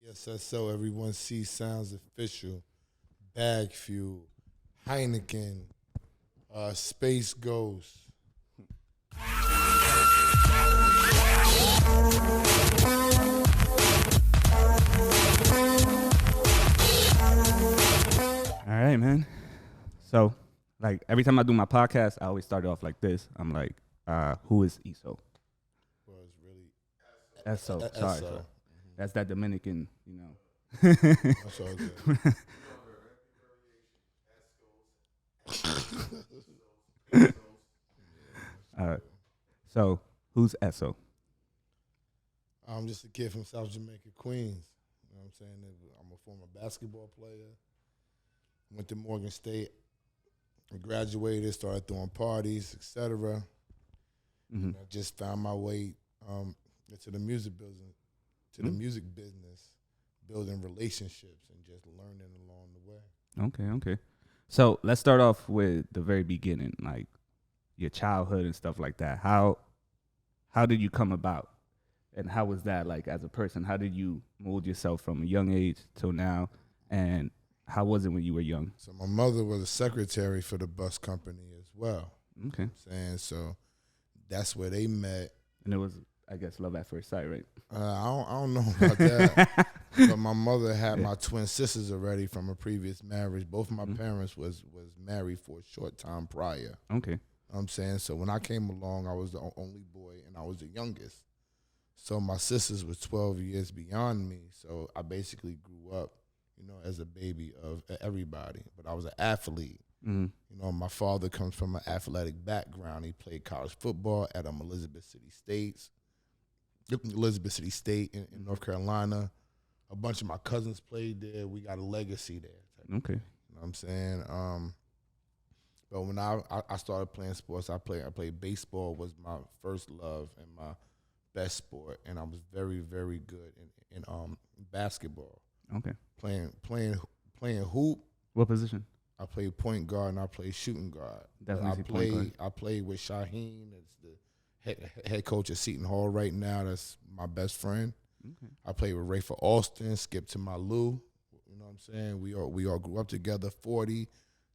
Yes, that's so. Everyone sees sounds official. Bagfuel, Hynaken, Space Ghost. All right, man. So, like, every time I do my podcast, I always start it off like this. I'm like, who is Esso? Well, it's really Esso. Esso. Sorry. That's that Dominican, That's all good. So, who's Esso? I'm just a kid from South Jamaica, Queens. You know what I'm saying? I'm a former basketball player. Went to Morgan State. I graduated, started throwing parties, etc. Mm-hmm. I just found my way into the music business, building relationships and just learning along the way. Okay. So let's start off with the very beginning, like your childhood and stuff like that. How did you come about, and how was that like as a person? How did you mold yourself from a young age till now, and how was it when you were young? So my mother was a secretary for the bus company as well. Okay. You know what I'm saying? So that's where they met. And it was, I guess, love at first sight, right? I don't know about that. But my mother had my twin sisters already from a previous marriage. Both of my parents was married for a short time prior. Okay. You know what I'm saying? So when I came along, I was the only boy and I was the youngest. So my sisters were 12 years beyond me. So I basically grew up, as a baby of everybody. But I was an athlete. Mm-hmm. My father comes from an athletic background. He played college football at Elizabeth City State in North Carolina. A bunch of my cousins played there. We got a legacy there. Okay. You know what I'm saying? But when I started playing sports, I played baseball was my first love and my best sport, and I was very, very good in basketball. Okay. Playing hoop. What position? I played point guard and I played shooting guard. Definitely I played with Shaheen. That's the head coach at Seton Hall right now. That's my best friend. Okay. I played with Rafer Alston, Skip to my Lou. You know what I'm saying? We all grew up together. 40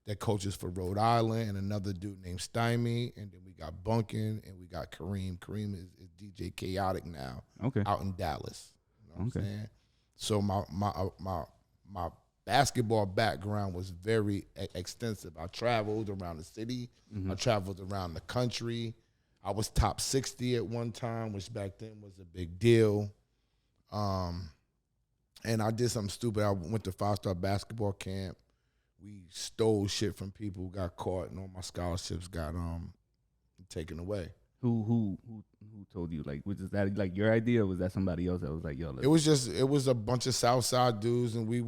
that coaches for Rhode Island, and another dude named Stymie, and then we got Bunkin, and we got Kareem. Kareem is DJ Chaotic now. Okay. Out in Dallas. You know what Okay. I'm saying? So my basketball background was very extensive. I traveled around the city. Mm-hmm. I traveled around the country. I was top 60 at one time, which back then was a big deal. And I did something stupid. I went to 5-star basketball camp. We stole shit from people, got caught, and all my scholarships got taken away. Who told you? Like, was that like your idea, or was that somebody else that was like, yo? It was a bunch of Southside dudes, and we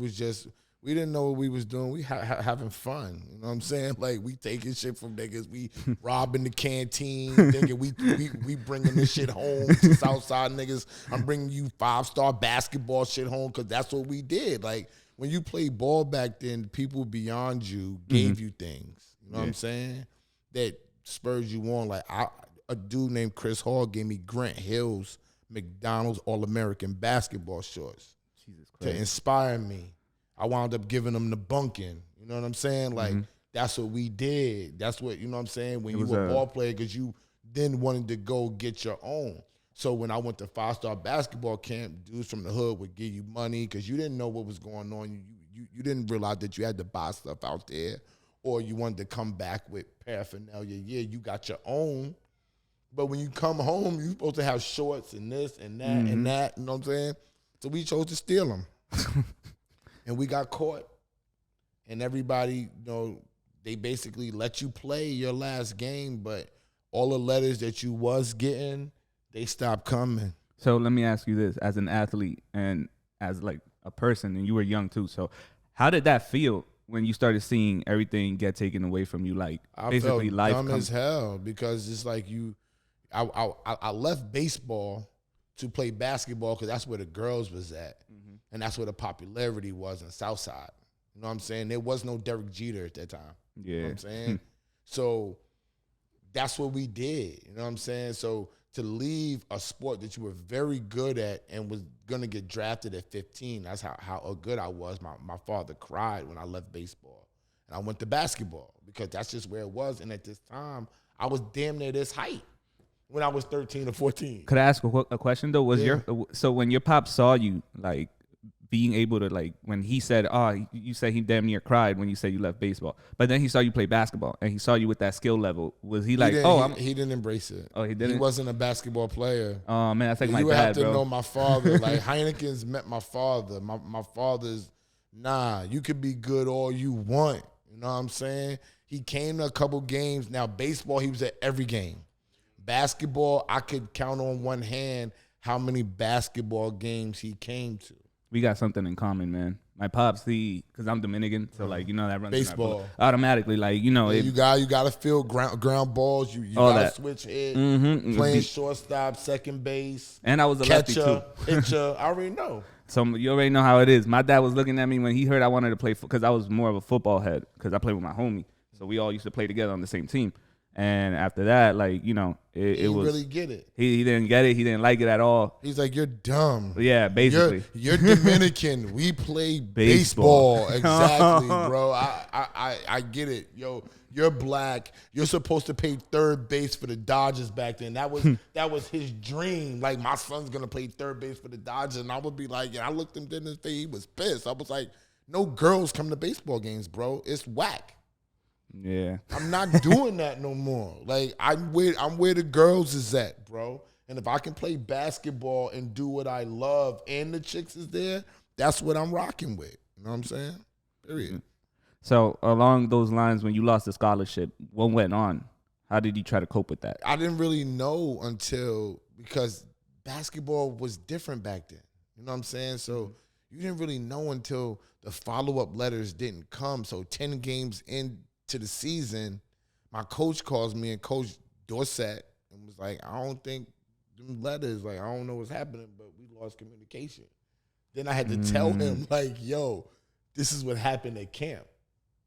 didn't know what we was doing. We having fun. You know what I'm saying? Like, we taking shit from niggas. We robbing the canteen. Thinking we bringing this shit home to Southside niggas. I'm bringing you 5-star basketball shit home because that's what we did. Like, when you played ball back then, people beyond you gave you things. You know what I'm saying? That spurred you on. Like, a dude named Chris Hall gave me Grant Hill's McDonald's All-American basketball shorts to inspire me. I wound up giving them the Bunkin. You know what I'm saying? Like, that's what we did. That's what, you know what I'm saying? When you were a ball player, because you then wanted to go get your own. So when I went to 5-star basketball camp, dudes from the hood would give you money because you didn't know what was going on. You didn't realize that you had to buy stuff out there, or you wanted to come back with paraphernalia. Yeah, you got your own. But when you come home, you're supposed to have shorts and this and that and that. You know what I'm saying? So we chose to steal them. And we got caught. And everybody, they basically let you play your last game, but all the letters that you was getting, they stopped coming. So let me ask you this. As an athlete and as like a person, and you were young too, so how did that feel when you started seeing everything get taken away from you? Like, basically felt life dumb as hell because it's like I left baseball to play basketball because that's where the girls was at. And that's where the popularity was in Southside. You know what I'm saying? There was no Derek Jeter at that time. Yeah. You know what I'm saying? So that's what we did. You know what I'm saying? So to leave a sport that you were very good at and was going to get drafted at 15. That's how good I was. My father cried when I left baseball. And I went to basketball because that's just where it was. And at this time, I was damn near this height when I was 13 or 14. Could I ask a question, though? So when your pop saw you, like, being able to, like, when he said, you said he damn near cried when you said you left baseball, but then he saw you play basketball and he saw you with that skill level. Was he like, he didn't embrace it. Oh, he didn't? He wasn't a basketball player. Oh, man, that's like my dad, bro. You have to bro. know my father. Like, Hynaken's met my father. My father's, you could be good all you want. You know what I'm saying? He came to a couple games. Now, baseball, he was at every game. Basketball, I could count on one hand how many basketball games he came to. We got something in common, man. My pops, because I'm Dominican, so like, you know, that runs baseball automatically. Like, you know, you got to feel ground balls. You got to switch head, playing shortstop, second base, and I was a lefty too. Pitcher. I already know. So you already know how it is. My dad was looking at me when he heard I wanted to play because I was more of a football head because I played with my homie, so we all used to play together on the same team. And after that, like, you know, it was really get it. He didn't get it. He didn't like it at all. He's like, you're dumb. Yeah, basically. You're Dominican. We play baseball. Exactly, bro. I get it. Yo, you're black. You're supposed to play third base for the Dodgers back then. That was his dream. Like, my son's gonna play third base for the Dodgers, and I would be like, and I looked him dead in his face. He was pissed. I was like, no girls come to baseball games, bro. It's whack. Yeah, I'm not doing that no more. Like, I'm where the girls is at, bro. And if I can play basketball and do what I love and the chicks is there, that's what I'm rocking with. You know what I'm saying? Period. So along those lines, when you lost the scholarship, what went on? How did you try to cope with that? I didn't really know because basketball was different back then. You know what I'm saying? So you didn't really know until the follow-up letters didn't come. So 10 games into the season, my coach calls me, and Coach Dorsett, and was like, I don't think them letters, like, I don't know what's happening, but we lost communication. Then I had to tell him, like, yo, this is what happened at camp.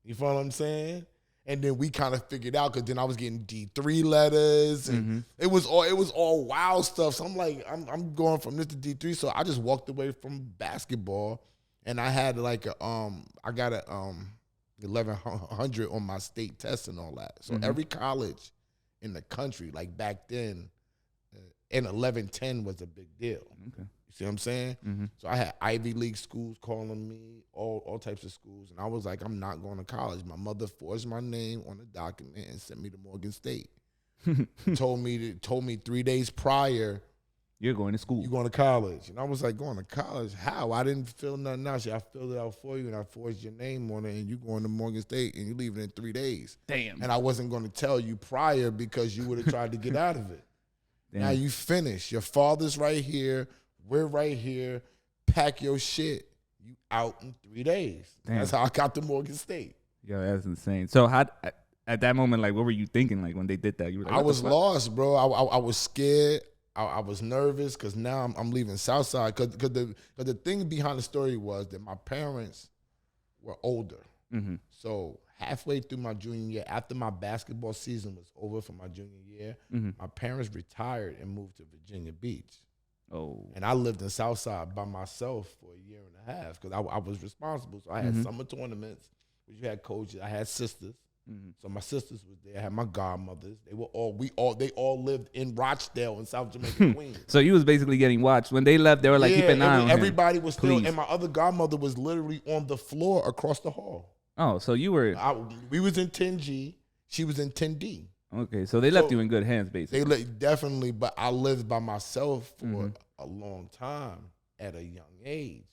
You feel what I'm saying? And then we kind of figured out, because then I was getting D3 letters, and it was all wild stuff. So I'm like, I'm going from this to D3. So I just walked away from basketball, and I had like I got a 1100 on my state test and all that. So every college in the country, like back then, and 1110 was a big deal. Okay. You see what I'm saying? So I had Ivy League schools calling me, all types of schools, and I was like, I'm not going to college. My mother forged my name on a document and sent me to Morgan State. told me 3 days prior, you're going to school. You're going to college. And I was like, going to college? How? I didn't fill nothing out. I filled it out for you, and I forged your name on it, and you going to Morgan State, and you leaving in 3 days. Damn. And I wasn't going to tell you prior because you would have tried to get out of it. Damn. Now you finished. Your father's right here. We're right here. Pack your shit. You out in 3 days. Damn. That's how I got to Morgan State. Yo, that's insane. So how at that moment, like, what were you thinking, like, when they did that? You were like, I was lost, bro. I was scared. I was nervous because now I'm leaving Southside. Because the thing behind the story was that my parents were older. So halfway through my junior year, after my basketball season was over for my junior year, my parents retired and moved to Virginia Beach. Oh. And I lived in Southside by myself for a year and a half because I was responsible. So I had summer tournaments, which you had coaches. I had sisters. So my sisters was there. I had my godmothers. They all lived in Rochdale in South Jamaica, Queens. So you was basically getting watched. When they left, they were like, keep an eye on him. Everybody was still, and my other godmother was literally on the floor across the hall. Oh, so you were... we was in 10G. She was in 10D. Okay, so they left you in good hands, basically. Definitely, but I lived by myself for a long time at a young age.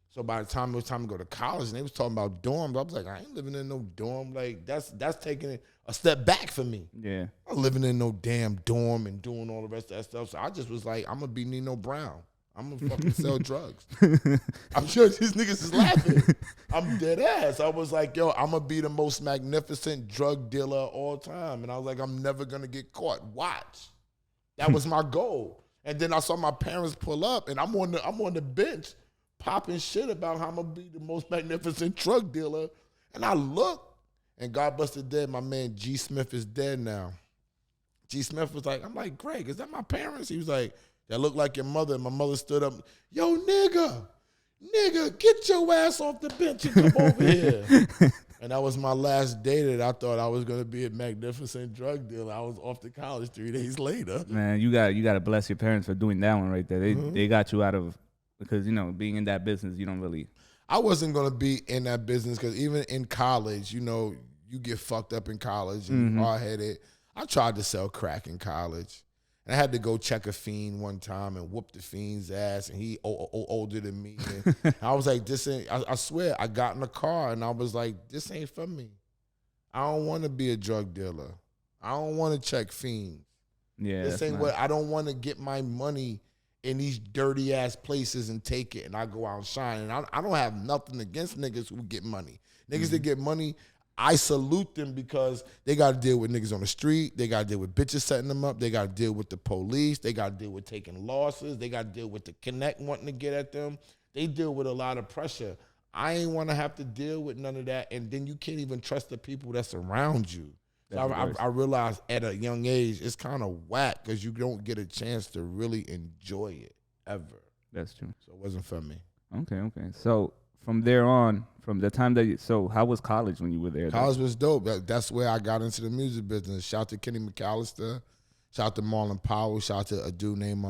So by the time it was time to go to college, and they was talking about dorms, I was like, I ain't living in no dorm. Like, that's taking it a step back for me. Yeah. I'm living in no damn dorm and doing all the rest of that stuff. So I just was like, I'm going to be Nino Brown. I'm going to fucking sell drugs. I'm sure these niggas is laughing. I'm dead ass. I was like, yo, I'm going to be the most magnificent drug dealer of all time. And I was like, I'm never going to get caught. Watch. That was my goal. And then I saw my parents pull up, and I'm on the bench popping shit about how I'm going to be the most magnificent drug dealer. And I look, and God busted dead. My man G. Smith is dead now. G. Smith was like, I'm like, Greg, is that my parents? He was like, that look like your mother. And my mother stood up, yo, nigga, get your ass off the bench and come over here. And that was my last day that I thought I was going to be a magnificent drug dealer. I was off to college 3 days later. Man, you got to bless your parents for doing that one right there. They got you out of, because, you know, being in that business, you don't really. I wasn't going to be in that business because even in college, you know, you get fucked up in college and you're hard-headed. I tried to sell crack in college. And I had to go check a fiend one time and whoop the fiend's ass, and he older than me. And I was like, this ain't, I swear, I got in the car, and I was like, this ain't for me. I don't want to be a drug dealer. I don't want to check fiends. Yeah, this ain't what, I don't want to get my money in these dirty-ass places and take it, and I go out and shine. And I don't have nothing against niggas who get money. Niggas that get money, I salute them because they got to deal with niggas on the street. They got to deal with bitches setting them up. They got to deal with the police. They got to deal with taking losses. They got to deal with the connect wanting to get at them. They deal with a lot of pressure. I ain't want to have to deal with none of that. And then you can't even trust the people that's around you. So I realized at a young age, it's kind of whack because you don't get a chance to really enjoy it ever. That's true. So it wasn't for me. Okay. So from there on, from the time that so how was college when you were there? College was dope. That's where I got into the music business. Shout out to Kenny McAllister. Shout out to Marlon Powell. Shout out to a dude named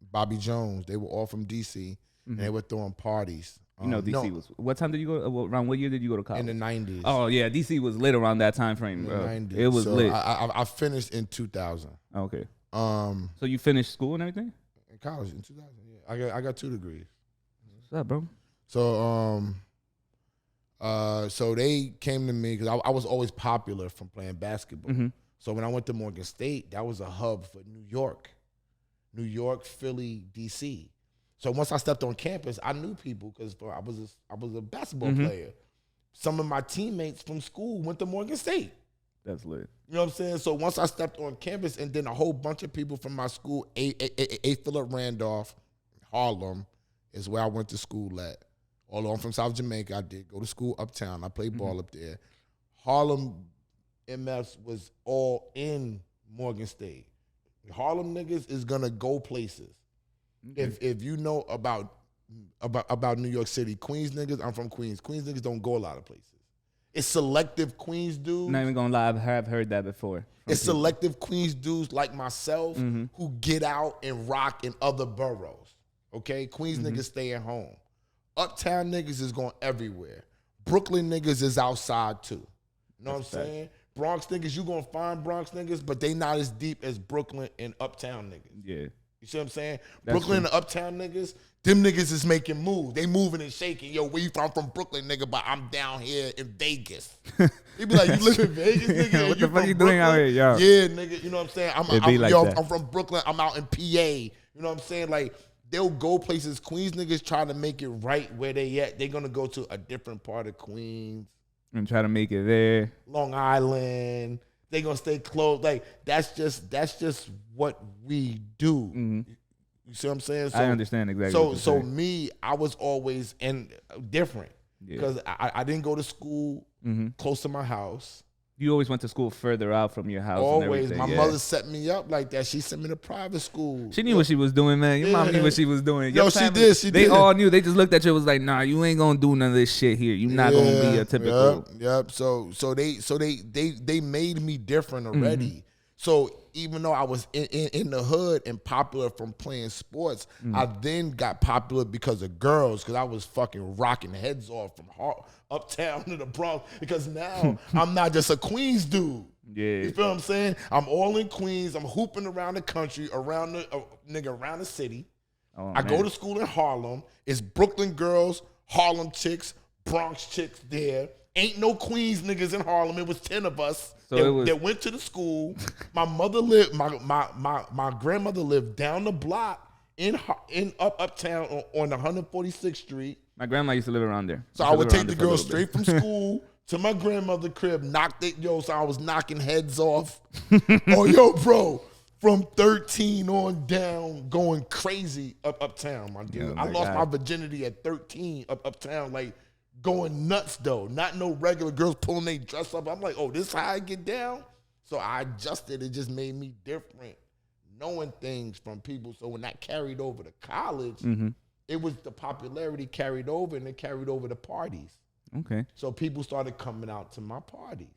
Bobby Jones. They were all from D.C. And they were throwing parties. You know, D.C. was. What time did you go? Around what year did you go to college? In the 90s. Oh yeah, D.C. was lit around that time frame, bro. In the 90s. It was lit. I finished in 2000. Okay. So you finished school and everything? In college in 2000. Yeah, I got 2 degrees. What's up, bro? So so they came to me because I was always popular from playing basketball. So when I went to Morgan State, that was a hub for New York, Philly, D.C. So once I stepped on campus, I knew people because I was a basketball player. Some of my teammates from school went to Morgan State. That's lit. You know what I'm saying? So once I stepped on campus, and then a whole bunch of people from my school, A. Philip Randolph, Harlem, is where I went to school at. Although I'm from South Jamaica, I did go to school uptown. I played ball up there. Harlem MFs was all in Morgan State. Harlem niggas is gonna go places. If you know about New York City, Queens niggas, I'm from Queens. Queens niggas don't go a lot of places. It's selective Queens dudes. Not even gonna lie, I have heard that before. It's selective Queens dudes like myself who get out and rock in other boroughs. Okay? Queens niggas stay at home. Uptown niggas is going everywhere. Brooklyn niggas is outside too. You know what I'm saying? Bronx niggas, you gonna find Bronx niggas, but they not as deep as Brooklyn and Uptown niggas. Yeah. You see what I'm saying? That's Brooklyn and Uptown niggas, them niggas is making moves. They moving and shaking. Yo, where you from? I'm from Brooklyn, nigga, but I'm down here in Vegas. He be like, you live in Vegas, nigga? What the fuck you doing out here, yo? Yeah, nigga, you know what I'm saying? I'm from Brooklyn. I'm out in PA. You know what I'm saying? Like, they'll go places. Queens niggas try to make it right where they at. They're going to go to a different part of Queens. And try to make it there. Long Island. They going to stay close. Like, that's just what we do. You see what I'm saying? So, I understand exactly. So me, I was always different because I didn't go to school close to my house. You always went to school further out from your house. Always. My mother set me up like that. She sent me to private school. She knew what she was doing, man. Your mom knew what she was doing. Yo, she did. They all knew. They just looked at you and was like, nah, you ain't gonna do none of this shit here. You not gonna be a typical. Yep. So they made me different already. So even though I was in the hood and popular from playing sports, I then got popular because of girls, because I was fucking rocking heads off from uptown to the Bronx, because now I'm not just a Queens dude. Yeah. You feel what I'm saying? I'm all in Queens. I'm hooping around the country, around the city. Oh, I go to school in Harlem. It's Brooklyn girls, Harlem chicks, Bronx chicks there. Ain't no Queens niggas in Harlem. It was 10 of us that went to the school. My mother lived, my grandmother lived down the block in uptown on 146th Street. My grandma used to live around there. So I would take the girls straight from school to my grandmother's crib, so I was knocking heads off. Oh, yo, bro, from 13 on down, going crazy uptown, my dude. I lost my virginity at 13 uptown, like, going nuts though. Not no regular girls pulling their dress up. I'm like, oh, this is how I get down? So I adjusted. It just made me different, knowing things from people. So when that carried over to college, it was the popularity carried over, and it carried over to parties. Okay. So people started coming out to my parties.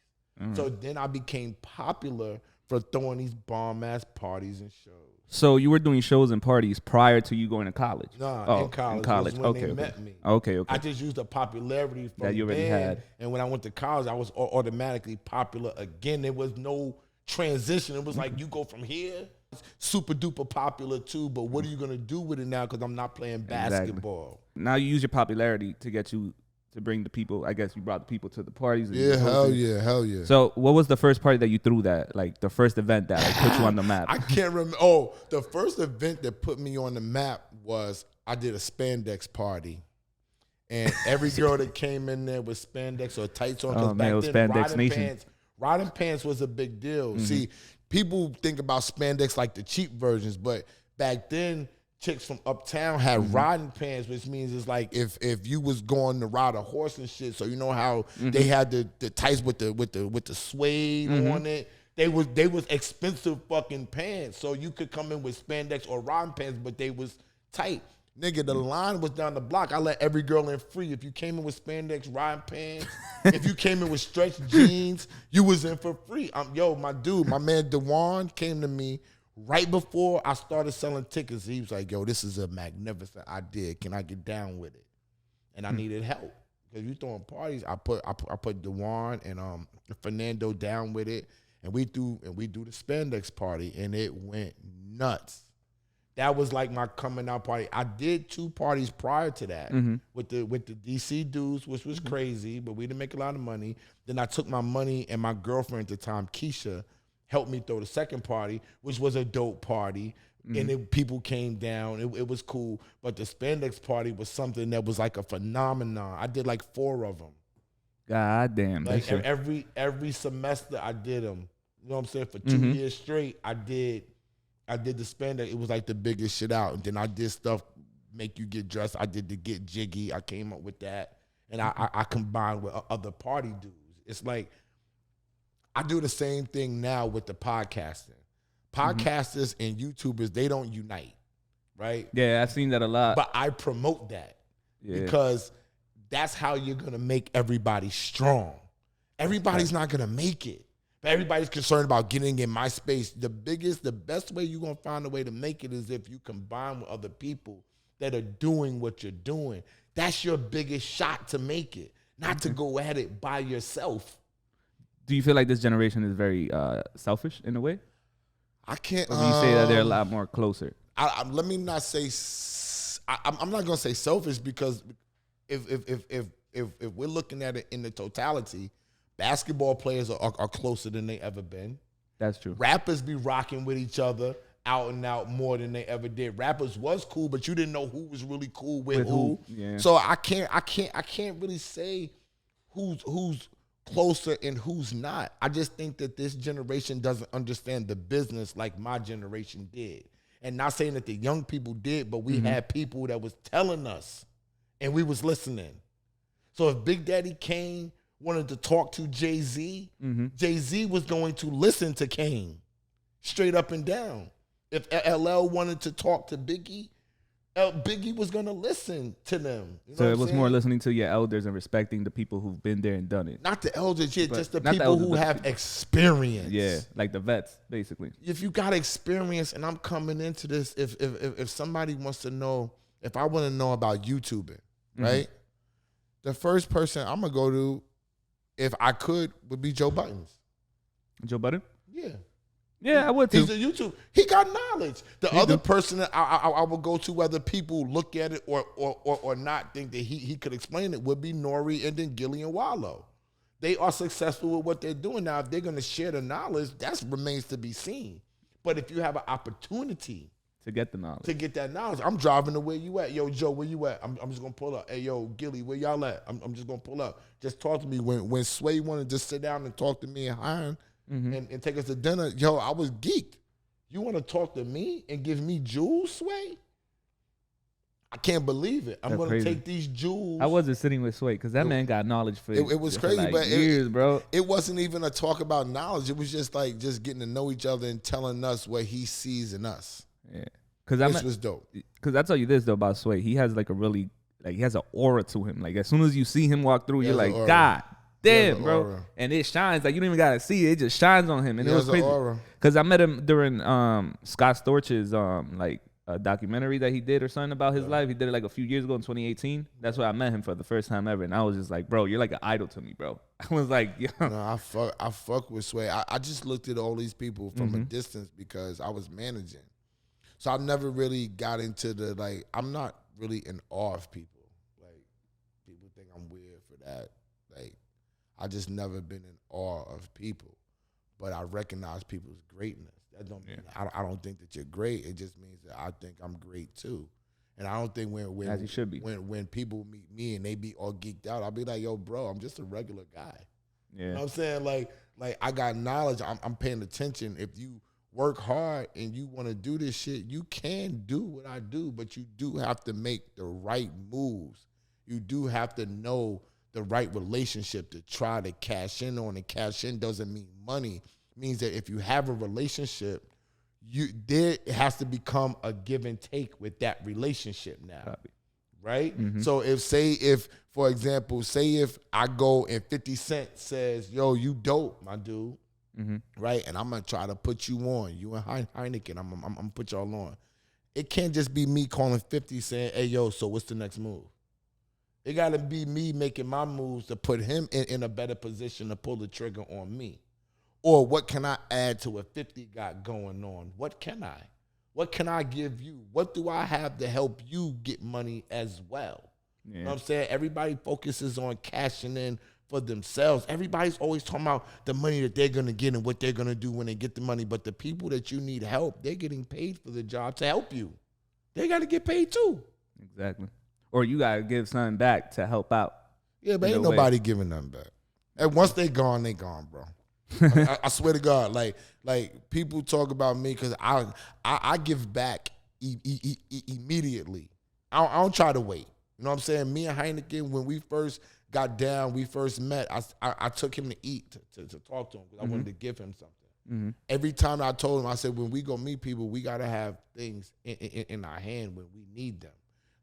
So then I became popular for throwing these bomb-ass parties and shows. So you were doing shows and parties prior to you going to college? Nah, in college. In college. Was when they met me. Okay. I just used the popularity from that you already had. And when I went to college, I was automatically popular again. There was no transition. It was like you go from here, super duper popular too, but what are you going to do with it now because I'm not playing basketball? Exactly. Now you use your popularity to get you to bring the people. I guess you brought the people to the parties. Yeah, hell yeah. So what was the first party that you threw that, like the first event that like, put you on the map? I can't remember. Oh, the first event that put me on the map was I did a spandex party. And every girl that came in there with spandex or tights on, because back then riding pants was a big deal. See, people think about spandex like the cheap versions, but back then, chicks from uptown had riding pants, which means it's like if you was going to ride a horse and shit. So you know how they had the tights with the suede on it. They was expensive fucking pants. So you could come in with spandex or riding pants, but they was tight. Nigga, the line was down the block. I let every girl in free. If you came in with spandex riding pants, if you came in with stretched jeans, you was in for free. My dude, my man Dewan came to me right before I started selling tickets. He was like, yo, this is a magnificent idea. Can I get down with it? And I needed help. Because you throwing parties, I put Dewan and Fernando down with it. And we do the spandex party, and it went nuts. That was like my coming out party. I did 2 parties prior to that with the DC dudes, which was crazy, but we didn't make a lot of money. Then I took my money, and my girlfriend at the time, Keisha, helped me throw the second party, which was a dope party. And people came down. It was cool. But the spandex party was something that was like a phenomenon. I did like 4 of them. God damn. Like every semester I did them. You know what I'm saying? For 2 years straight, I did the spandex. It was like the biggest shit out. And then I did stuff, make you get dressed. I did the get jiggy. I came up with that. And I combined with other party dudes. It's like, I do the same thing now with the podcasting. Podcasters and YouTubers, they don't unite, right? Yeah, I've seen that a lot. But I promote that because that's how you're going to make everybody strong. Everybody's not going to make it. But everybody's concerned about getting in my space. The best way you're going to find a way to make it is if you combine with other people that are doing what you're doing. That's your biggest shot to make it, not to go at it by yourself. Do you feel like this generation is very selfish in a way? I can't. Or do you say that they're a lot more closer? Let me not say. I'm not gonna say selfish because if we're looking at it in the totality, basketball players are closer than they ever been. That's true. Rappers be rocking with each other out and out more than they ever did. Rappers was cool, but you didn't know who was really cool with who. Yeah. So I can't really say who's closer and who's not. I just think that this generation doesn't understand the business like my generation did. And not saying that the young people did, but we had people that was telling us and we was listening. So if Big Daddy Kane wanted to talk to Jay-Z, Jay-Z was going to listen to Kane straight up and down. If LL wanted to talk to Biggie, Biggie was going to listen to them. You know so it was more listening to your elders and respecting the people who've been there and done it. Not the elders, just the people who have experience. Yeah, like the vets, basically. If you got experience, and I'm coming into this, if somebody wants to know, if I want to know about YouTubing, right? The first person I'm going to go to, if I could, would be Joe Buttons. Joe Budden? Yeah. Yeah, I would too. He's a YouTube. He got knowledge. The other person that I would go to, whether people look at it or not think that he could explain it, would be Nori and then Gilly and Wallow. They are successful with what they're doing now. If they're going to share the knowledge, that remains to be seen. But if you have an opportunity to get the knowledge, to get that knowledge, I'm driving to where you at. Yo, Joe, where you at? I'm just going to pull up. Hey, yo, Gilly, where y'all at? I'm just going to pull up. Just talk to me. When Sway wanted to sit down and talk to me and Hynaken, and take us to dinner, yo, I was geeked. You want to talk to me and give me jewels, Sway? I can't believe it. I'm That's gonna crazy. take these jewels. I wasn't sitting with Sway because that man got knowledge for It was crazy, like but years, bro. It wasn't even a talk about knowledge. It was just like just getting to know each other and telling us what he sees in us. Yeah, because This was dope. Because I tell you this though about Sway, he has like a really he has an aura to him. Like as soon as you see him walk through, you're like, God damn, bro, aura. and it shines. Like you don't even gotta see it; it just shines on him. And He it was has crazy an aura. because I met him during Scott Storch's like a documentary that he did or something about his life. He did it like a few years ago in 2018. That's where I met him for the first time ever, and I was just like, bro, you're like an idol to me, bro. I was like, yo. No, I fuck with Sway. I just looked at all these people from a distance because I was managing. So I've never really got into the, like, I'm not really in awe of people. Like, people think I'm weird for that. Like, I just never been in awe of people. But I recognize people's greatness. That don't mean I don't think that you're great. It just means that I think I'm great too. And I don't think when As you should be. When people meet me and they be all geeked out, I'll be like, yo, bro, I'm just a regular guy. Yeah. You know what I'm saying? Like I got knowledge. I'm paying attention. If you work hard and you want to do this shit, you can do what I do, but you do have to make the right moves. You do have to know the right relationship to try to cash in on. And cash in doesn't mean money. It means that if you have a relationship, there has to become a give and take with that relationship now. Copy. Right? Mm-hmm. So if, for example, if I go and 50 Cent says, yo, you dope, my dude, right? And I'm going to try to put you on. You and Hynaken, I'm going to put y'all on. It can't just be me calling 50 saying, hey, yo, so what's the next move? It got to be me making my moves to put him in a better position to pull the trigger on me. Or what can I add to what 50 got going on? What can I? What can I give you? What do I have to help you get money as well? Yeah. You know what I'm saying? Everybody focuses on cashing in for themselves. Everybody's always talking about the money that they're going to get and what they're going to do when they get the money. But the people that you need help, they're getting paid for the job to help you. They got to get paid too. Exactly. Or you got to give something back to help out. Yeah, but ain't nobody giving nothing back. And once they gone, bro. I swear to God, like people talk about me because I give back immediately. I don't try to wait. You know what I'm saying? Me and Hynaken, when we first got down, we first met, I took him to eat to talk to him because I wanted to give him something. Mm-hmm. Every time I told him, I said, when we go meet people, we got to have things in our hand when we need them.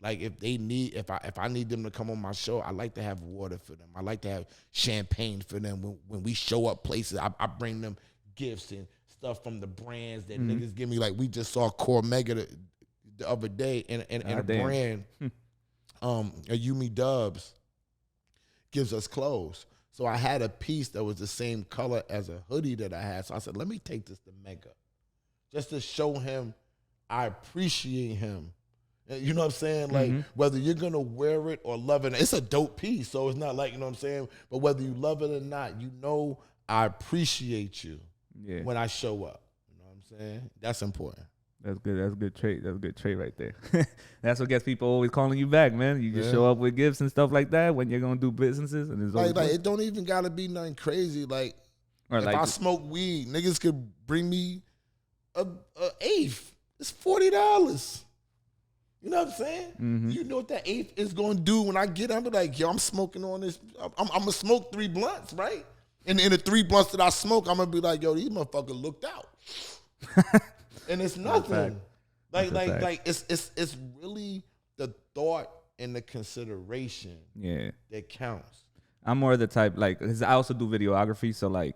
Like if I need them to come on my show, I like to have water for them. I like to have champagne for them. When we show up places, I bring them gifts and stuff from the brands that niggas give me. Like we just saw Core Mega the other day and a brand, a Yumi Dubs gives us clothes. So I had a piece that was the same color as a hoodie that I had. So I said, let me take this to Mega just to show him I appreciate him. You know what I'm saying? Like, whether you're going to wear it or love it, it's a dope piece. So it's not like, you know what I'm saying? But whether you love it or not, you know I appreciate you when I show up. You know what I'm saying? That's important. That's good. That's a good trait. That's a good trait right there. That's what gets people always calling you back, man. You just show up with gifts and stuff like that when you're going to do businesses. And it's like it don't even got to be nothing crazy. Like, if I smoke weed, niggas could bring me a eighth. It's $40. You know what I'm saying? Mm-hmm. You know what that eighth is going to do when I get up? I'm like, yo, I'm smoking on this. I'm going to smoke 3 blunts, right? And in the 3 blunts that I smoke, I'm going to be like, yo, these motherfuckers looked out. And it's nothing. Like it's really the thought and the consideration that counts. I'm more of the type, like, because I also do videography. So, like,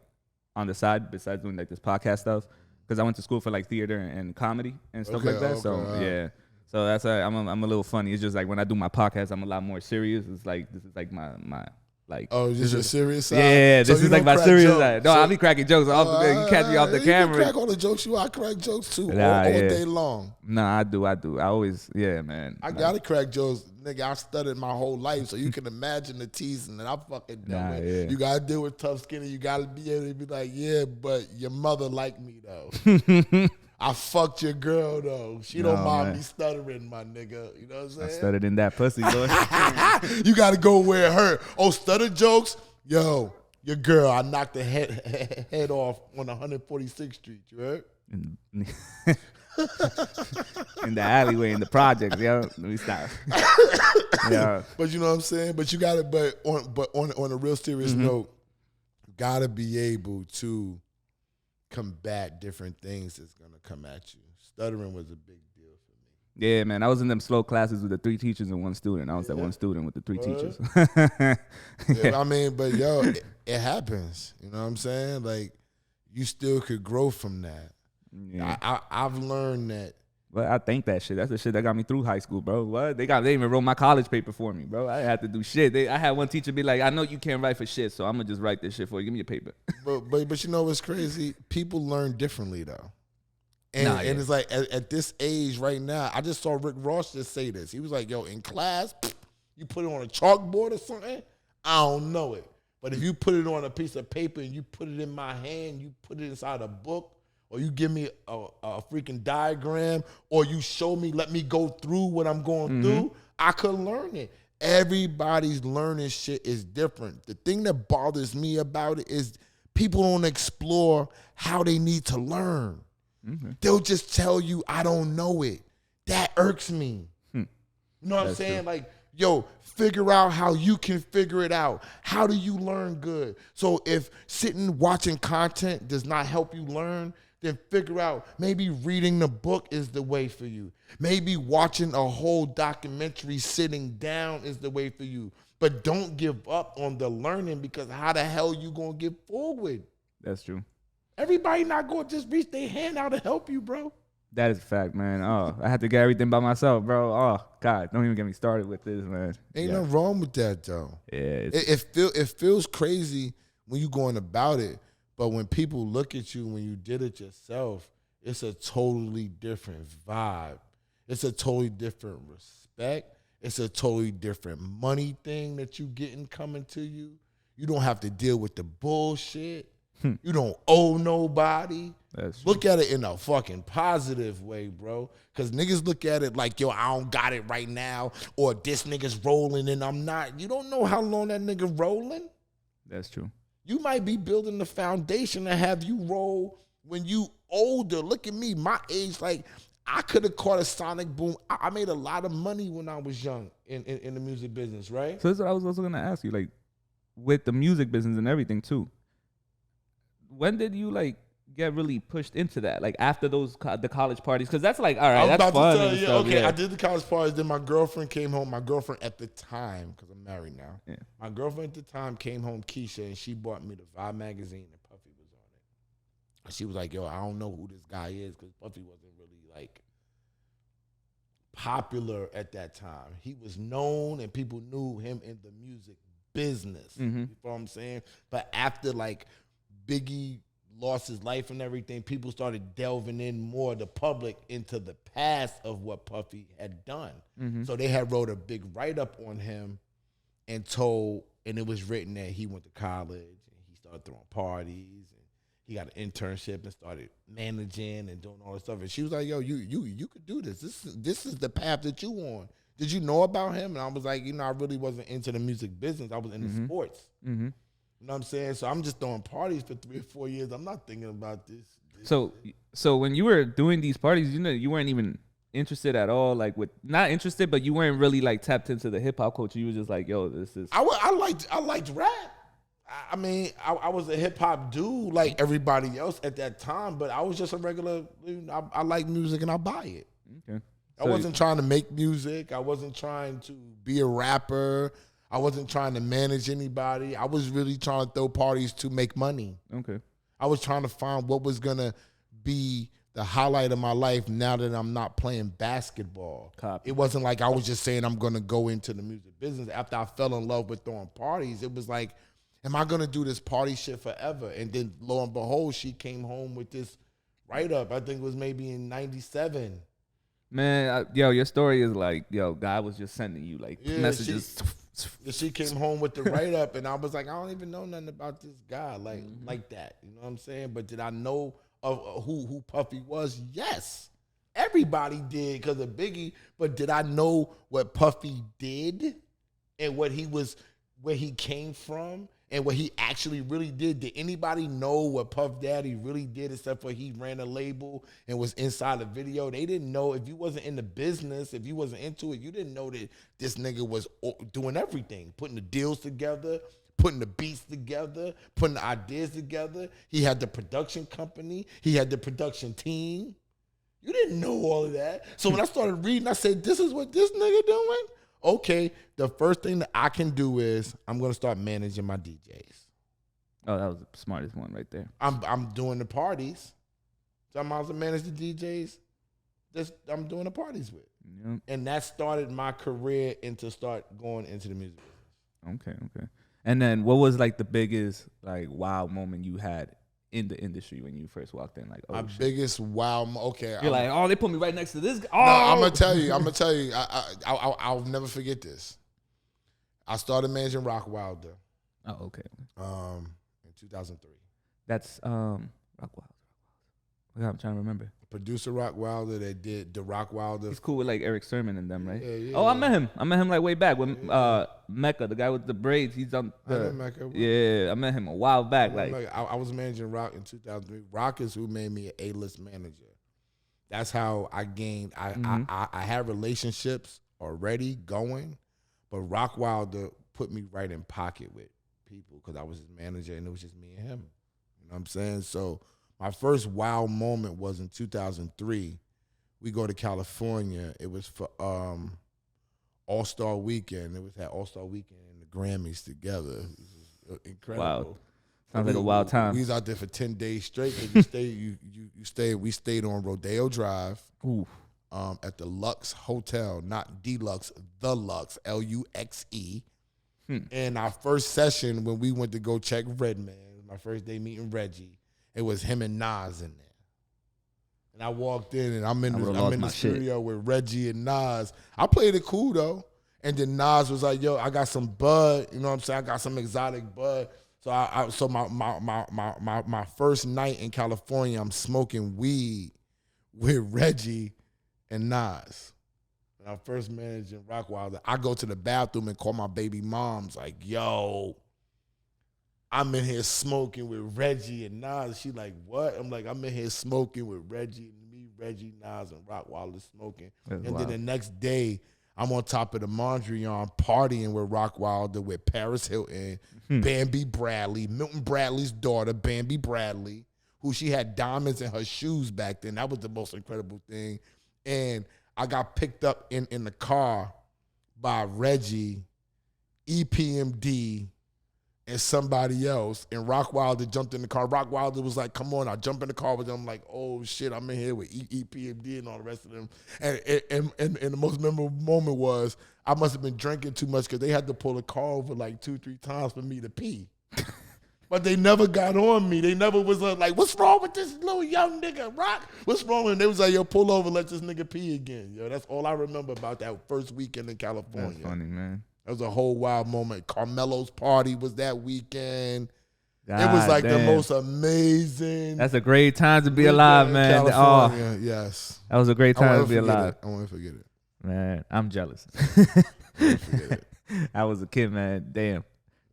on the side, besides doing, like, this podcast stuff, because I went to school for, like, theater and comedy and stuff like that. So, yeah. So that's I'm a little funny. It's just like when I do my podcast, I'm a lot more serious. It's like this is like my like. Oh, is this your serious side? Yeah, this is like my serious side. No, I'll be cracking jokes. You catch me off the camera. You crack all the jokes. I crack jokes too all day long. No, I do. I always, man. I gotta crack jokes, nigga. I studied my whole life, so you can imagine the teasing that I fucking done with. You gotta deal with tough skinny. You gotta be able to be like, yeah, but your mother liked me though. I fucked your girl, though. She don't mind me stuttering, my nigga. You know what I'm saying? I stuttered in that pussy, boy. You got to go where it hurt. Oh, stutter jokes? Yo, your girl, I knocked the head off on 146th Street. You heard? in the alleyway in the projects, yo. Let me stop. Yeah. But you know what I'm saying? But you gotta, on a real serious note, you gotta be able to combat different things that's gonna come at you. Stuttering was a big deal for me. Yeah, man. I was in them slow classes with the 3 teachers and 1 student. I was that 1 student with the 3 teachers. Yeah, I mean, but yo, it happens. You know what I'm saying? Like, you still could grow from that. Yeah. I've learned that. But I think that shit. That's the shit that got me through high school, bro. What? They even wrote my college paper for me, bro. I had to do shit. I had one teacher be like, I know you can't write for shit, so I'm going to just write this shit for you. Give me your paper. But you know what's crazy? People learn differently, though. And it's like, at this age right now, I just saw Rick Ross just say this. He was like, yo, in class, you put it on a chalkboard or something, I don't know it. But if you put it on a piece of paper and you put it in my hand, you put it inside a book, or you give me a freaking diagram, or you show me, let me go through what I'm going through, I could learn it. Everybody's learning shit is different. The thing that bothers me about it is people don't explore how they need to learn. They'll just tell you, I don't know it. That irks me. You know what I'm saying? True. Like, yo, figure out how you can figure it out. How do you learn good? So if sitting watching content does not help you learn, then figure out maybe reading the book is the way for you. Maybe watching a whole documentary sitting down is the way for you. But don't give up on the learning, because how the hell you gonna get forward? That's true. Everybody not gonna just reach their hand out to help you, bro. That is a fact, man. Oh, I had to get everything by myself, bro. Oh, God, don't even get me started with this, man. Ain't nothing wrong with that, though. Yeah. It feels crazy when you going about it, but when people look at you when you did it yourself, it's a totally different vibe. It's a totally different respect. It's a totally different money thing that you getting coming to you. You don't have to deal with the bullshit. You don't owe nobody. Look at it in a fucking positive way, bro. Because niggas look at it like, yo, I don't got it right now, or this nigga's rolling and I'm not. You don't know how long that nigga rolling. That's true. You might be building the foundation to have you roll when you older. Look at me, my age, like, I could have caught a sonic boom. I made a lot of money when I was young in the music business, right? So that's what I was also going to ask you, like, with the music business and everything, too. When did you, like, get really pushed into that? Like, after those the college parties? Because that's like, all right, that's fun. To tell you, okay, I did the college parties. Then my girlfriend came home. My girlfriend at the time, because I'm married now. Yeah. My girlfriend at the time came home, Keisha, and she bought me the Vibe magazine, and Puffy was on it. And she was like, yo, I don't know who this guy is, because Puffy wasn't really, like, popular at that time. He was known, and people knew him in the music business. You know what I'm saying? But after, like, Biggie lost his life and everything, people started delving in more, the public, into the past of what Puffy had done. So they had wrote a big write-up on him and it was written that he went to college and he started throwing parties and he got an internship and started managing and doing all this stuff. And she was like, yo, you could do this. This is the path that you on. Did you know about him? And I was like, I really wasn't into the music business. I was into sports. You know what I'm saying? So I'm just throwing parties for 3 or 4 years. I'm not thinking about this. So when you were doing these parties, you weren't even interested at all, like not interested, but you weren't really like tapped into the hip hop culture. You were just like, yo, this is. I liked rap. I mean, I was a hip hop dude like everybody else at that time, but I was just a regular. I like music and I buy it. Okay. I wasn't trying to make music. I wasn't trying to be a rapper. I wasn't trying to manage anybody. I was really trying to throw parties to make money. Okay. I was trying to find what was going to be the highlight of my life now that I'm not playing basketball. Copy. It wasn't like I was just saying I'm going to go into the music business. After I fell in love with throwing parties, it was like, am I going to do this party shit forever? And then lo and behold, she came home with this write-up. I think it was maybe in 97. Man, your story is like, God was just sending you like messages. She came home with the write-up, and I was like, I don't even know nothing about this guy like that. You know what I'm saying? But did I know of who Puffy was? Yes. Everybody did because of Biggie. But did I know what Puffy did and where he came from and what he actually really did. Did anybody know what Puff Daddy really did except for he ran a label and was inside the video? They didn't know. If you wasn't in the business, if you wasn't into it, you didn't know that this nigga was doing everything, putting the deals together, putting the beats together, putting the ideas together. He had the production company. He had the production team. You didn't know all of that. So when I started reading, I said, this is what this nigga doing? Okay, the first thing that I can do is I'm going to start managing my DJs. Oh, that was the smartest one right there. I'm doing the parties. So I might as well manage the DJs that I'm doing the parties with. Yep. And that started my career into start going into the music business. Okay. And then what was like the biggest like wow moment you had in the industry when you first walked in? Like, oh, my shit. biggest wow. Okay, You're like, oh, they put me right next to this guy. Oh, no, I'm gonna tell you. I'll never forget this. I started managing Rock Wilder. Oh, okay. In 2003. That's Rock Wilder. Yeah, I'm trying to remember. Producer Rock Wilder that did the Rock Wilder. He's cool with like Eric Sermon and them, right? Yeah. Oh, I met him like way back when Mecca, the guy with the braids. He's on. I met Mecca. Yeah, I met him a while back. I was managing Rock in 2003. Rock is who made me an A-list manager. That's how I gained. I had relationships already going, but Rock Wilder put me right in pocket with people because I was his manager and it was just me and him. You know what I'm saying? So my first wow moment was in 2003. We go to California. It was for All-Star Weekend. It was that All-Star Weekend and the Grammys together. It was incredible. Wow. Sounds like a wild time. We was out there for 10 days straight. We stayed on Rodeo Drive. Ooh. At the Lux Hotel, not Deluxe, the Lux, Luxe. And our first session when we went to go check Redman, my first day meeting Reggie, it was him and Nas in there. And I walked in and I'm in the studio with Reggie and Nas. I played it cool though. And then Nas was like, yo, I got some bud, you know what I'm saying? I got some exotic bud. So my first night in California, I'm smoking weed with Reggie and Nas. When I first managed in Rock Wilder, I go to the bathroom and call my baby moms like, yo, I'm in here smoking with Reggie and Nas. She like, what? I'm like, I'm in here smoking with Reggie, Reggie, Nas, and Rock Wilder smoking. Then the next day, I'm on top of the Mondrian partying with Rock Wilder with Paris Hilton, Bambi Bradley, Milton Bradley's daughter, Bambi Bradley, who she had diamonds in her shoes back then. That was the most incredible thing. And I got picked up in the car by Reggie, EPMD, and somebody else. And Rock Wilder jumped in the car. Rock Wilder was like, come on. I jump in the car with them. I'm like, oh, shit, I'm in here with EPMD and all the rest of them. And the most memorable moment was I must have been drinking too much because they had to pull the car over like 2-3 times for me to pee. But they never got on me. They never was like, what's wrong with this little young nigga, Rock? What's wrong with him? They was like, yo, pull over, let this nigga pee again. Yo, that's all I remember about that first weekend in California. That's funny, man. That was a whole wild moment. Carmelo's party was that weekend. God it was like damn. the most amazing. That's a great time to be alive, man. California, yes. That was a great time to be alive. I won't forget it. Man, I'm jealous. I won't forget it. I was a kid, man. Damn.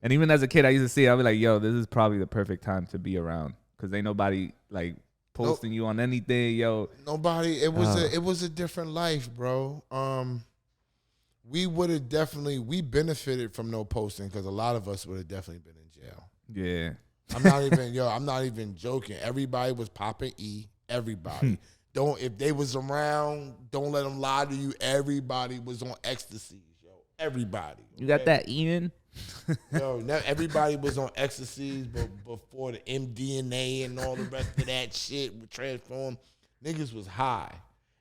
And even as a kid, I used to see it. I'd be like, yo, this is probably the perfect time to be around. Because ain't nobody like posting you on anything, yo. Nobody. It was a different life, bro. We would have we benefited from no posting because a lot of us would have definitely been in jail. Yeah. I'm not even joking. Everybody was popping E. Everybody. If they was around, don't let them lie to you. Everybody was on ecstasy, yo. Everybody. Okay? You got that, Ian? Yo, everybody was on ecstasies before the MDNA and all the rest of that shit would transform. Niggas was high.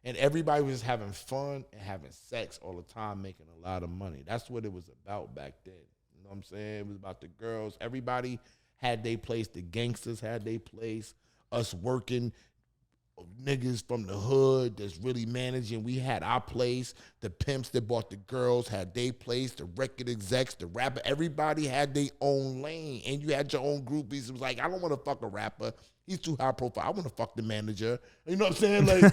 And everybody was having fun and having sex all the time, making a lot of money. That's what it was about back then. You know what I'm saying? It was about the girls. Everybody had their place. The gangsters had their place. Us working niggas from the hood that's really managing. We had our place. The pimps that bought the girls had their place. The record execs, the rapper, everybody had their own lane. And you had your own groupies. It was like, I don't want to fuck a rapper. He's too high profile. I want to fuck the manager. You know what I'm saying? Like,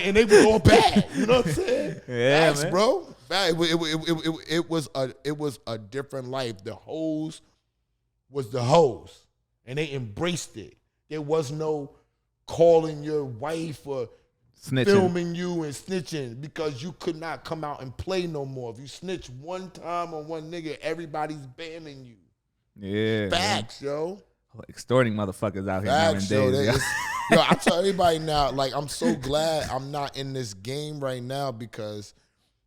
and they were all bad. You know what I'm saying? Yeah, man. Bro. It was a different life. The hoes was the hoes, and they embraced it. There was no calling your wife or Snitching. filming you and snitching because you could not come out and play no more. If you snitch one time on one nigga, everybody's banning you. Yeah. Facts, yo. Extorting motherfuckers out here Facts, nowadays. yo, I tell everybody now, like, I'm so glad I'm not in this game right now because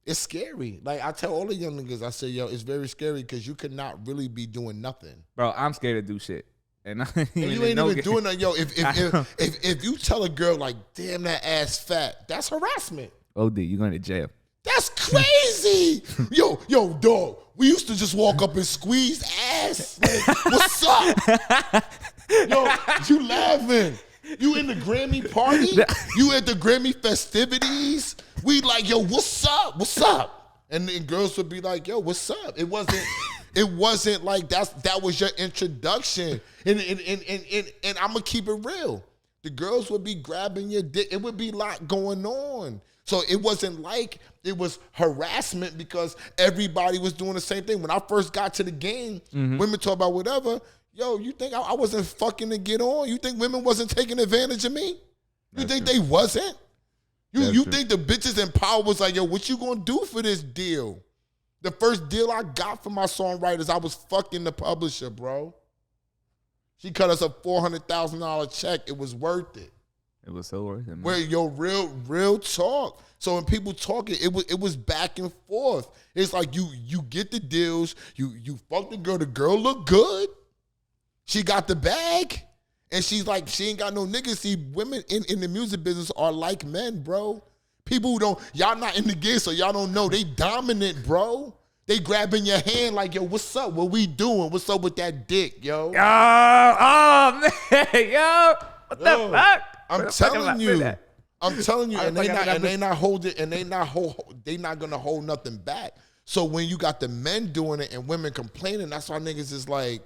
it's scary. Like, I tell all the young niggas, I say, yo, it's very scary because you could not really be doing nothing. Bro, I'm scared to do shit. And you ain't even doing that, yo. If you tell a girl like, damn, that ass fat, that's harassment. OD, you going to jail. That's crazy. yo, dog. We used to just walk up and squeeze ass. Like, what's up? Yo, you laughing. You in the Grammy party? You at the Grammy festivities? We like, yo, what's up? What's up? And then girls would be like, yo, what's up? It wasn't like that was your introduction. And I'm gonna keep it real. The girls would be grabbing your dick. It would be a lot going on. So it wasn't like it was harassment because everybody was doing the same thing. When I first got to the game, women talk about whatever. Yo, you think I wasn't fucking to get on? You think women wasn't taking advantage of me? You think they wasn't? You think the bitches in power was like, yo, what you gonna do for this deal? The first deal I got for my songwriters, I was fucking the publisher, bro. She cut us a $400,000 check. It was worth it. It was so worth it, man. Where yo, real talk. So when people talking, it was back and forth. It's like you get the deals, you fuck the girl look good. She got the bag. And she's like, she ain't got no niggas. See, women in the music business are like men, bro. People who don't, y'all not in the game, so y'all don't know. They dominant, bro. They grabbing your hand like, yo, what's up? What we doing? What's up with that dick, yo? Oh, man, yo. What the fuck? I'm telling you, and they not gonna hold nothing back. So when you got the men doing it and women complaining, that's why niggas is like,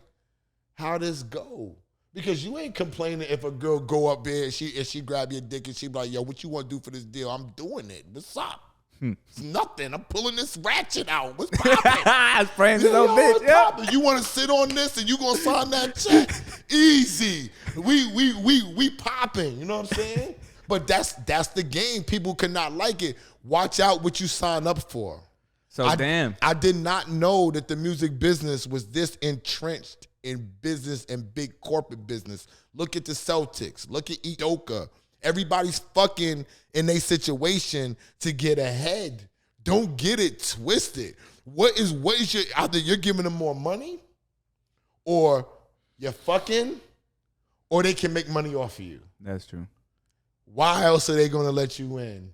how this go? Because you ain't complaining if a girl go up there and she grab your dick and she be like, yo, what you want to do for this deal? I'm doing it. What's up? It's nothing. I'm pulling this ratchet out. What's poppin'? Friends, bitch. Yeah. You want to sit on this and you gonna sign that check? Easy. We popping. You know what I'm saying? But that's the game. People cannot like it. Watch out what you sign up for. So damn. I did not know that the music business was this entrenched in business and big corporate business. Look at the Celtics. Look at Udoka. Everybody's fucking in a situation to get ahead. Don't get it twisted. What is your, either you're giving them more money or you're fucking or they can make money off of you. That's true. Why else are they going to let you in?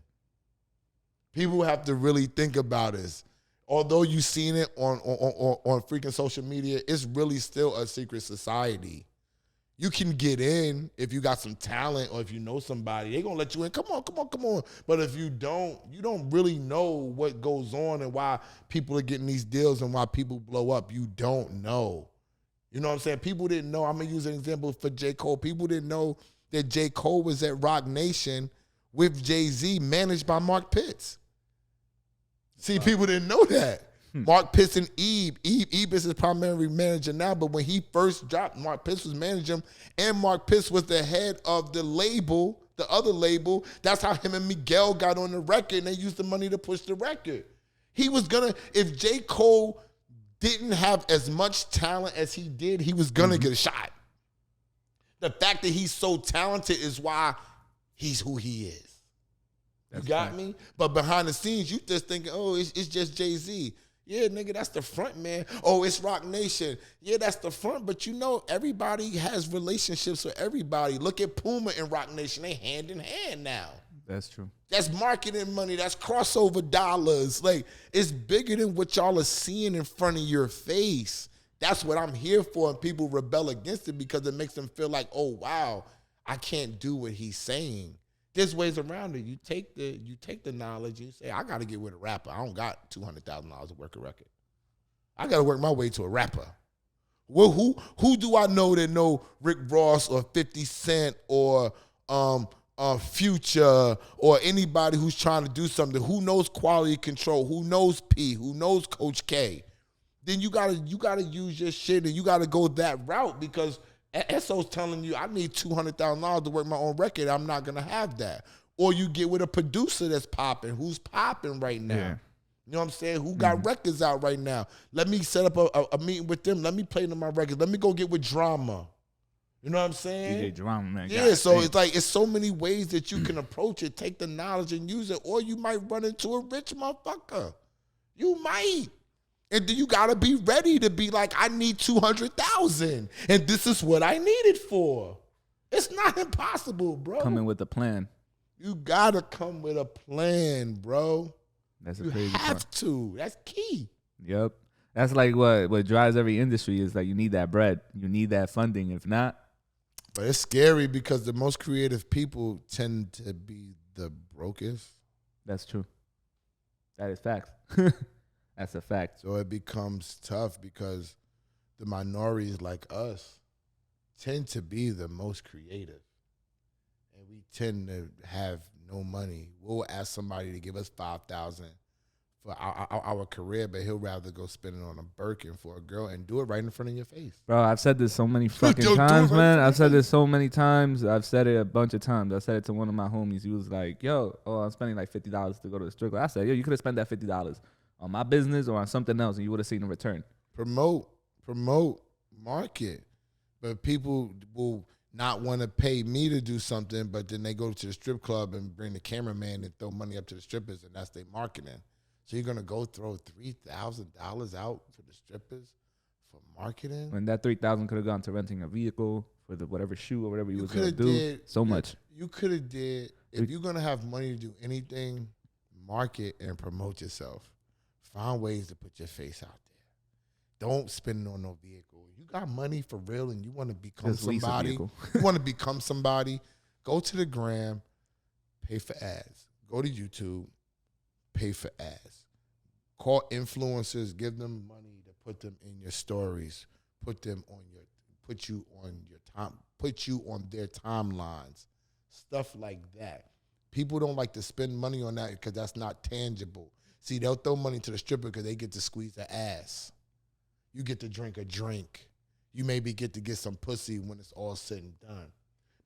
People have to really think about this. Although you've seen it on freaking social media, it's really still a secret society. You can get in if you got some talent or if you know somebody. They're going to let you in. Come on. But if you don't really know what goes on and why people are getting these deals and why people blow up. You don't know. You know what I'm saying? People didn't know. I'm going to use an example for J. Cole. People didn't know that J. Cole was at Roc Nation with Jay-Z, managed by Mark Pitts. See, people didn't know that. Mark Pitts and Eve is his primary manager now, but when he first dropped, Mark Pitts was managing him, and Mark Pitts was the head of the label, the other label. That's how him and Miguel got on the record, and they used the money to push the record. He was gonna, if J. Cole didn't have as much talent as he did, he was gonna get a shot. The fact that he's so talented is why he's who he is. You got me? But behind the scenes, you just thinking, oh, it's just Jay-Z. Yeah, nigga, that's the front, man. Oh, it's Roc Nation. Yeah, that's the front. But you know, everybody has relationships with everybody. Look at Puma and Roc Nation. They hand in hand now. That's true. That's marketing money. That's crossover dollars. Like, it's bigger than what y'all are seeing in front of your face. That's what I'm here for, and people rebel against it because it makes them feel like, oh, wow, I can't do what he's saying. There's ways around it. You take the knowledge and you say, I got to get with a rapper. I don't got $200,000 to work a record. I got to work my way to a rapper. Well, who do I know that know Rick Ross or 50 Cent or Future or anybody who's trying to do something? Who knows quality control? Who knows P? Who knows Coach K? then you gotta use your shit and you gotta go that route because Esso's telling you I need $200,000 to work my own record. I'm not gonna have that. Or you get with a producer that's popping, who's popping right now. Yeah. You know what I'm saying? Who got records out right now? Let me set up a meeting with them. Let me play them my records. Let me go get with Drama. You know what I'm saying? DJ Drama, man. Yeah, so it's like, it's so many ways that you can approach it, take the knowledge and use it, or you might run into a rich motherfucker. You might. And then you gotta be ready to be like, I need 200,000, and this is what I need it for. It's not impossible, bro. Coming with a plan. You gotta come with a plan, bro. That's a You crazy have part. to. That's key. Yep. That's like what drives every industry is like you need that bread. You need that funding. If not. But it's scary because the most creative people tend to be the brokest. That's true. That is facts. That's a fact. So it becomes tough because the minorities like us tend to be the most creative. And we tend to have no money. We'll ask somebody to give us $5,000 for our career, but he'll rather go spend it on a Birkin for a girl and do it right in front of your face. Bro, I've said this so many fucking Yo, times, right man. I've said this so many times. I've said it a bunch of times. I said it to one of my homies. He was like, yo, I'm spending like $50 to go to the strip club. I said, yo, you could have spent that $50 on my business or on something else and you would have seen a return. Promote, market. But people will not want to pay me to do something, but then they go to the strip club and bring the cameraman and throw money up to the strippers, and that's their marketing. So you're going to go throw $3,000 out for the strippers for marketing? When that $3,000 could have gone to renting a vehicle for the whatever shoe or whatever you was going to do. Much. You could have did, if you're going to have money to do anything, market and promote yourself. Find ways to put your face out there. Don't spend it on no vehicle. You got money for real and you want to become somebody. You want to become somebody. Go to the gram, pay for ads. Go to YouTube, pay for ads. Call influencers, give them money to put them in your stories, put you on their timelines, stuff like that. People don't like to spend money on that because that's not tangible. See, they'll throw money to the stripper because they get to squeeze the ass. You get to drink a drink. You maybe get to get some pussy when it's all said and done.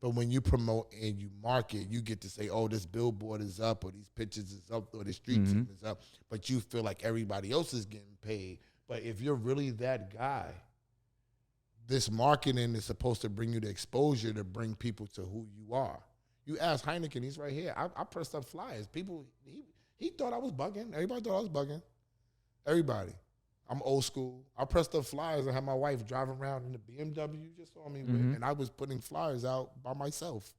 But when you promote and you market, you get to say, oh, this billboard is up or these pictures is up or the street team is up. But you feel like everybody else is getting paid. But if you're really that guy, this marketing is supposed to bring you the exposure to bring people to who you are. You ask Hynaken, he's right here. I pressed up flyers. People, he thought I was bugging. Everybody thought I was bugging. Everybody. I'm old school. I pressed up flyers and had my wife driving around in the BMW you just saw me with, and I was putting flyers out by myself.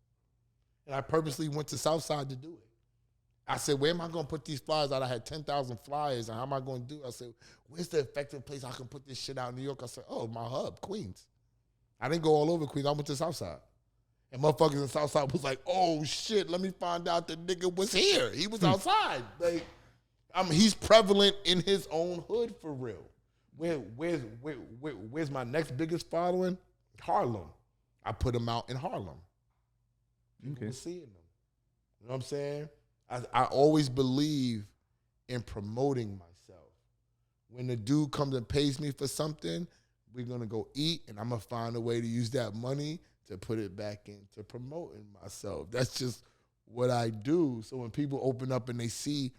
And I purposely went to Southside to do it. I said, where am I going to put these flyers out? I had 10,000 flyers, and how am I going to do it? I said, where's the effective place I can put this shit out in New York? I said, oh, my hub, Queens. I didn't go all over Queens. I went to Southside. And motherfuckers in Southside was like, oh, shit, let me find out the nigga was here. He was outside. Like, he's prevalent in his own hood for real. Where's my next biggest following? Harlem. I put him out in Harlem. People seeing them. You know what I'm saying? I always believe in promoting myself. When the dude comes and pays me for something, we're going to go eat, and I'm going to find a way to use that money to put it back into promoting myself. That's just what I do. So when people open up and they see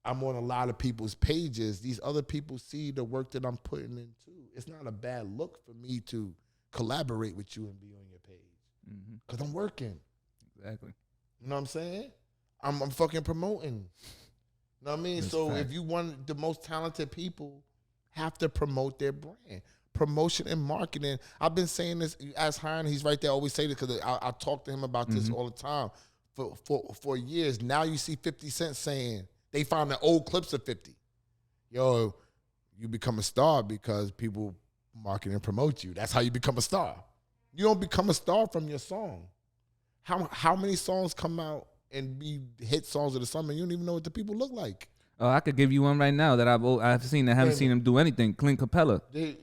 I'm on a lot of people's pages, these other people see the work that I'm putting in too. It's not a bad look for me to collaborate with you and be on your page because I'm working. Exactly. You know what I'm saying? I'm fucking promoting. You know what I mean? That's so fact. If you want the most talented people, have to promote their brand. Promotion and marketing. I've been saying this. You ask Hynaken, he's right there. I always say this because I talk to him about this all the time for years. Now you see 50 Cent saying, they find the old clips of 50. Yo, you become a star because people market and promote you. That's how you become a star. You don't become a star from your song. How many songs come out and be hit songs of the summer? You don't even know what the people look like. Oh, I could give you one right now that I've seen that haven't seen him do anything. Clint Capella. Who?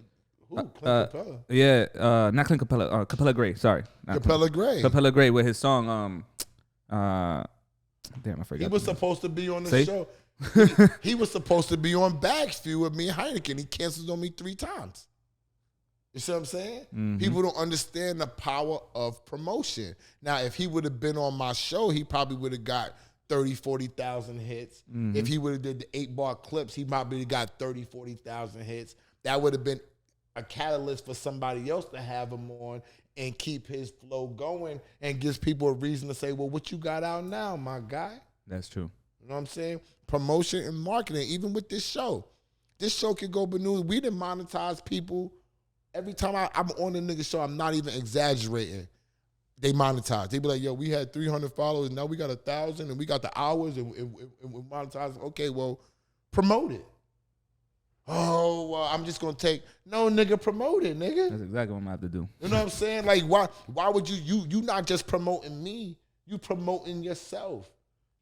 Clint Capella? Yeah, not Clint Capella. Capella Gray. Sorry. Capella Gray. Capella Gray with his song. Damn, I forgot. He was supposed to be on the show. He was supposed to be on Bagfuel with me and Hynaken. He canceled on me 3 times. You see what I'm saying? Mm-hmm. People don't understand the power of promotion. Now, if he would have been on my show, he probably would have got 30, 40,000 hits. Mm-hmm. If he would have did the 8-bar clips, he probably would have got 30, 40,000 hits. That would have been a catalyst for somebody else to have him on and keep his flow going and gives people a reason to say, well, what you got out now, my guy? That's true. You know what I'm saying? Promotion and marketing, even with this show. This show could go bananas. We didn't monetize people. Every time I'm on the nigga show, I'm not even exaggerating. They monetize. They be like, yo, we had 300 followers, now we got 1,000, and we got the hours, and we monetize. Okay, well, promote it. Oh, well, I'm just going to take, no, nigga, promote it, nigga. That's exactly what I'm going to have to do. You know what I'm saying? Like, why would you not just promoting me, you promoting yourself.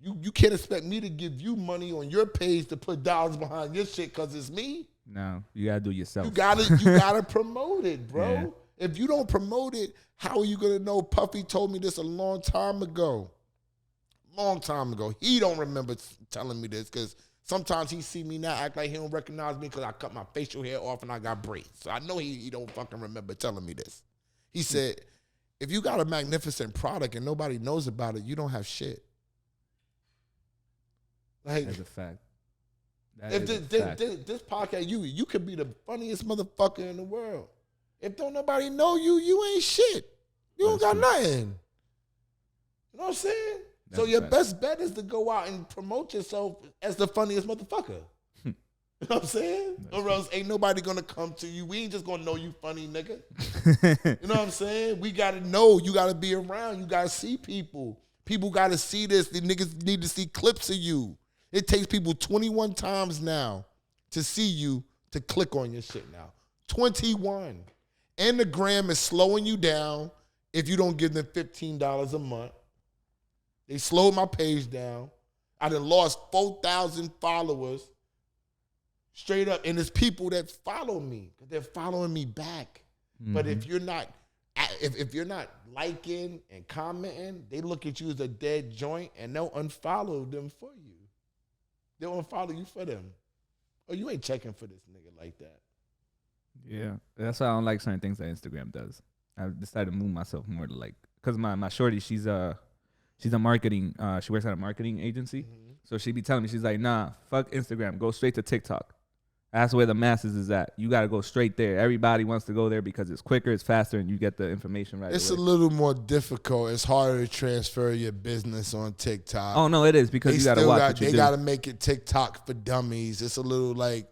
You can't expect me to give you money on your page to put dollars behind your shit because it's me. No, you got to do it yourself. You gotta promote it, bro. Yeah. If you don't promote it, how are you gonna know? Puffy told me this a long time ago. He don't remember telling me this because sometimes he see me now act like he don't recognize me because I cut my facial hair off and I got braids. So I know he don't fucking remember telling me this. He said, if you got a magnificent product and nobody knows about it, you don't have shit. Like, That's a fact. If this podcast, you could be the funniest motherfucker in the world. If don't nobody know you, you ain't shit. You don't got nothing. You know what I'm saying? So your best bet is to go out and promote yourself as the funniest motherfucker. You know what I'm saying? Or else ain't nobody gonna come to you. We ain't just gonna know you funny, nigga. You know what I'm saying? We gotta know. You gotta be around. You gotta see people. People gotta see this. The niggas need to see clips of you. It takes people 21 times now to see you to click on your shit now. 21. And the gram is slowing you down if you don't give them $15 a month. They slowed my page down. I done lost 4,000 followers straight up. And it's people that follow me. They're following me back. Mm-hmm. But if you're not liking and commenting, they look at you as a dead joint and they'll unfollow them for you. They'll unfollow you for them. Oh, you ain't checking for this nigga like that. Yeah, that's why I don't like certain things that Instagram does. I decided to move myself more to like, cause my shorty, she's a marketing. She works at a marketing agency, so she be telling me, she's like, nah, fuck Instagram, go straight to TikTok. That's where the masses is at. You got to go straight there. Everybody wants to go there because it's quicker, it's faster, and you get the information right It's away. a little more difficult. It's harder to transfer your business on TikTok. Oh, no, it is because you got to watch what you do. They got to make it TikTok for dummies. It's a little like,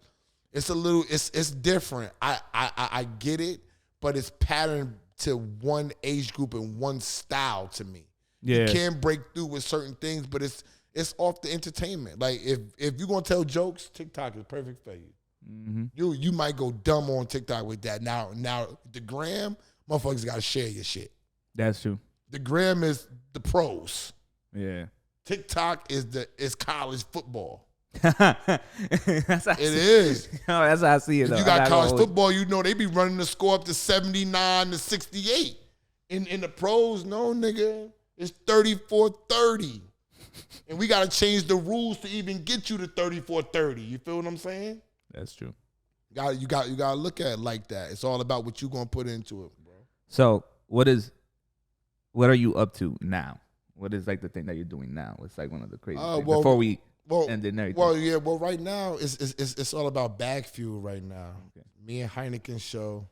it's different. I get it, but it's patterned to one age group and one style to me. Yeah. You can break through with certain things, but it's off the entertainment. Like if you're going to tell jokes, TikTok is perfect for you. Mm-hmm. You might go dumb on TikTok with that. Now the gram, motherfuckers got to share your shit. That's true. The gram is the pros. Yeah. TikTok is college football. That's it is. No, that's how I see it. If you got college football, you know they be running the score up to 79 to 68. In the pros, no nigga, it's 34-30. And we got to change the rules to even get you to 34-30. You feel what I'm saying? That's true. You got to look at it like that. It's all about what you gonna put into it, bro. So what are you up to now? What is like the thing that you're doing now? It's like one of the crazy things. Before we end it and everything. Well, right now it's all about Bagfuel right now. Okay. Me and Hynaken show.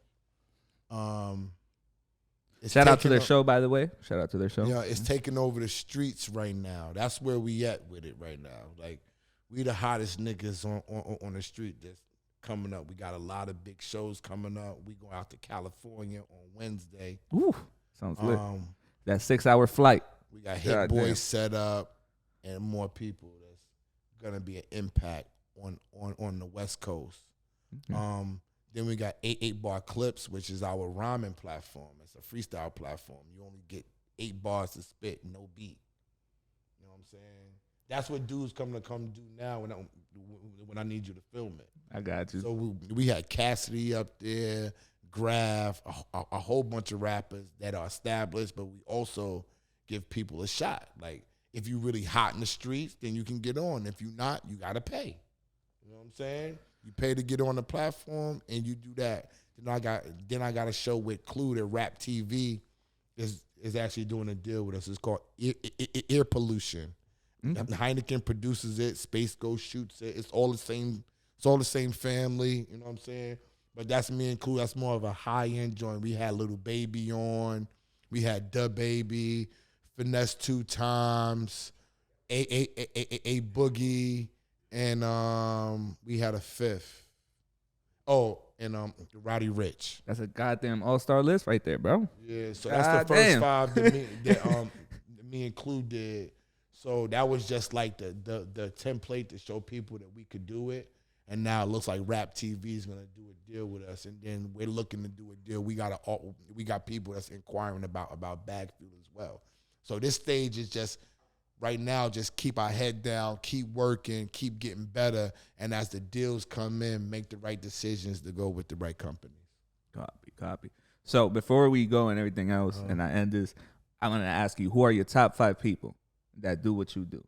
Shout out to their show, by the way. Shout out to their show. Yeah, it's taking over the streets right now. That's where we at with it right now. Like, we the hottest niggas on the street that's coming up. We got a lot of big shows coming up. We going out to California on Wednesday. Ooh, sounds lit. That 6-hour flight. We got Hit Boys set up and more people that's gonna be an impact on the West Coast. Mm-hmm. Then we got 8-bar clips, which is our rhyming platform. It's a freestyle platform. You only get 8 bars to spit, no beat. You know what I'm saying? That's what dudes come do now when I need you to film it. I got you. So we had Cassidy up there, Graph, a whole bunch of rappers that are established, but we also give people a shot. Like, if you really hot in the streets, then you can get on. If you not, you gotta pay. You know what I'm saying? You pay to get on the platform, and you do that. Then I got a show with Clue that Rap TV is actually doing a deal with us. It's called Air Pollution. Mm-hmm. Hynaken produces it. Space Ghost shoots it. It's all the same. It's all the same family. You know what I'm saying? But that's me and Clue. That's more of a high end joint. We had Little Baby on. We had Da Baby, Finesse 2 Times, a Boogie, and we had a fifth. Oh, and Roddy Ricch. That's a goddamn all-star list right there, bro. Yeah, so that's the first five that me and Clue did. So that was just like the template to show people that we could do it. And now it looks like Rap TV is gonna do a deal with us, and then we're looking to do a deal. We got people that's inquiring about Bagfuel as well. So this stage is just right now, just keep our head down, keep working, keep getting better, and as the deals come in, make the right decisions to go with the right companies. Copy. So before we go and everything else, and I end this, I'm gonna ask you, who are your top 5 people that do what you do?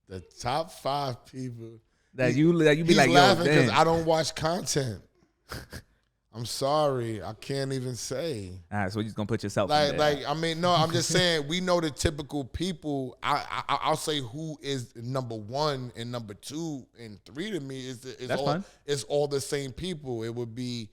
The top 5 people. That you be he's like, laughing yo, because I don't watch content. I'm sorry, I can't even say. All right, so you're just gonna put yourself in there. I'm just saying we know the typical people. I'll say who is number 1 and number 2 and 3 to me is all the same people. It would be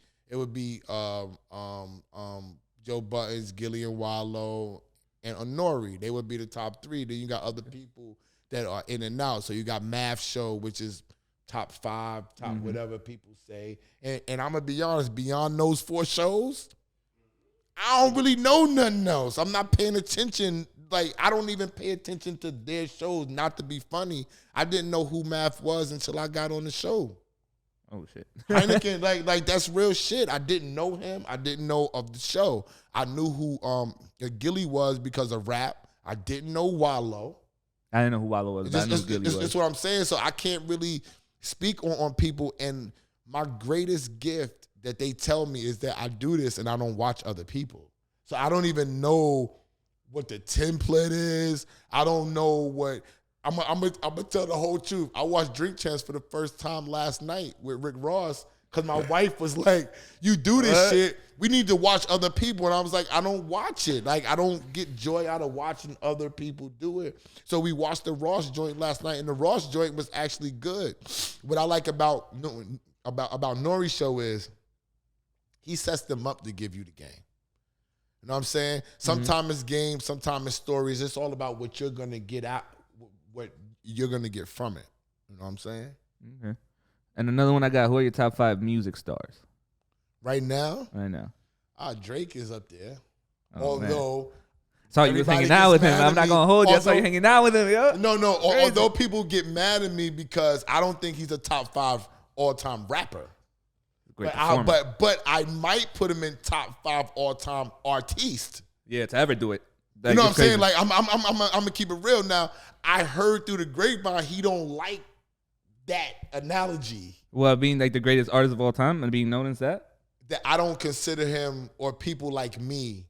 Joe Buttons, Gillian Wallow, and Honori. They would be the top 3. Then you got other people that are in and out. So you got Math Show, which is top 5, whatever people say. And I'm going to be honest, beyond those 4 shows, I don't really know nothing else. I'm not paying attention. Like, I don't even pay attention to their shows, not to be funny. I didn't know who Math was until I got on the show. Oh, shit. Hynaken, like that's real shit. I didn't know him. I didn't know of the show. I knew who Gilly was because of rap. I didn't know Wallow. I didn't know who Wallow was, but I knew Gilly was. That's what I'm saying. So I can't really speak on people. And my greatest gift that they tell me is that I do this and I don't watch other people. So I don't even know what the template is. I don't know what I'm gonna tell the whole truth. I watched Drink Champs for the first time last night with Rick Ross because my wife was like, "You do this shit. We need to watch other people." And I was like, "I don't watch it. Like, I don't get joy out of watching other people do it." So we watched the Ross joint last night, and the Ross joint was actually good. What I like about Nori's show is he sets them up to give you the game. You know what I'm saying? Sometimes it's games, sometimes it's stories. It's all about what you're gonna get out, what you're gonna get from it. You know what I'm saying? Okay. And another one I got, who are your top 5 music stars? Right now? Right now. Drake is up there. Oh, although saw you was hanging out with him. I'm not gonna hold you. I saw you hanging out with him, yo. No. Although people get mad at me because I don't think he's a top 5 all-time rapper. Great but I might put him in top 5 all-time artiste. Yeah, to ever do it. You know what I'm saying? Like I'm gonna keep it real now. I heard through the grapevine he don't like that analogy. Well, being like the greatest artist of all time and being known as that? That I don't consider him, or people like me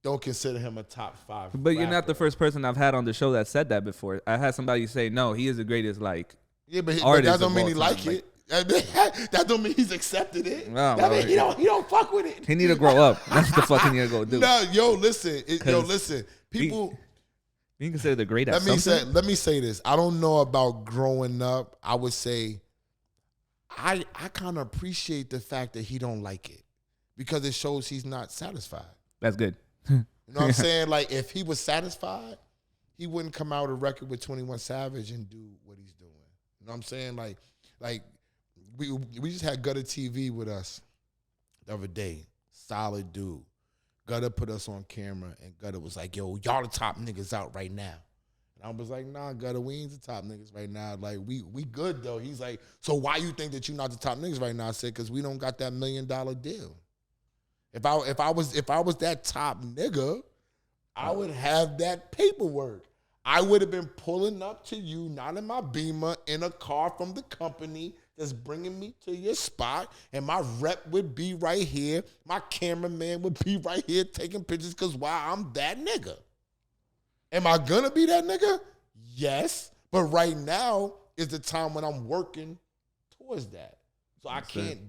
don't consider him a top 5 But rapper. You're not the first person I've had on the show that said that before. I had somebody say, no, he is the greatest, like, but artist that don't mean he time. like it. That don't mean he's accepted it. No, that mean he don't fuck with it. He need to grow up. That's the fucking need to go do. No, listen. People... You consider the great at Let me say this. I don't know about growing up. I would say I kind of appreciate the fact that he don't like it because it shows he's not satisfied. That's good. You know what I'm saying? Like, if he was satisfied, he wouldn't come out a record with 21 Savage and do what he's doing. You know what I'm saying? Like we just had Gutter TV with us the other day. Solid dude. Gutter put us on camera, and Gutter was like, "Yo, y'all the top niggas out right now." And I was like, "Nah, Gutter, we ain't the top niggas right now. Like, we good though." He's like, "So why you think that you're not the top niggas right now?" I said, "Cause we don't got that $1 million deal. If I was that top nigga, I would have that paperwork. I would have been pulling up to you, not in my Beamer, in a car from the company that's bringing me to your spot, and my rep would be right here. My cameraman would be right here taking pictures because why? I'm that nigga." Am I gonna be that nigga? Yes. But right now is the time when I'm working towards that. So I can't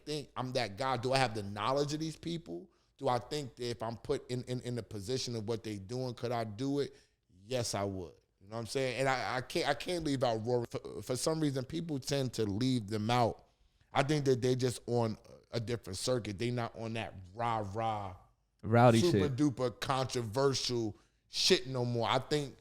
think I'm that guy. Do I have the knowledge of these people? Do I think that if I'm put in the position of what they doing, could I do it? Yes, I would. You know what I'm saying? And I can't leave out Rory. For some reason, people tend to leave them out. I think that they're just on a different circuit. They not on that rowdy super shit, duper controversial shit no more. I think,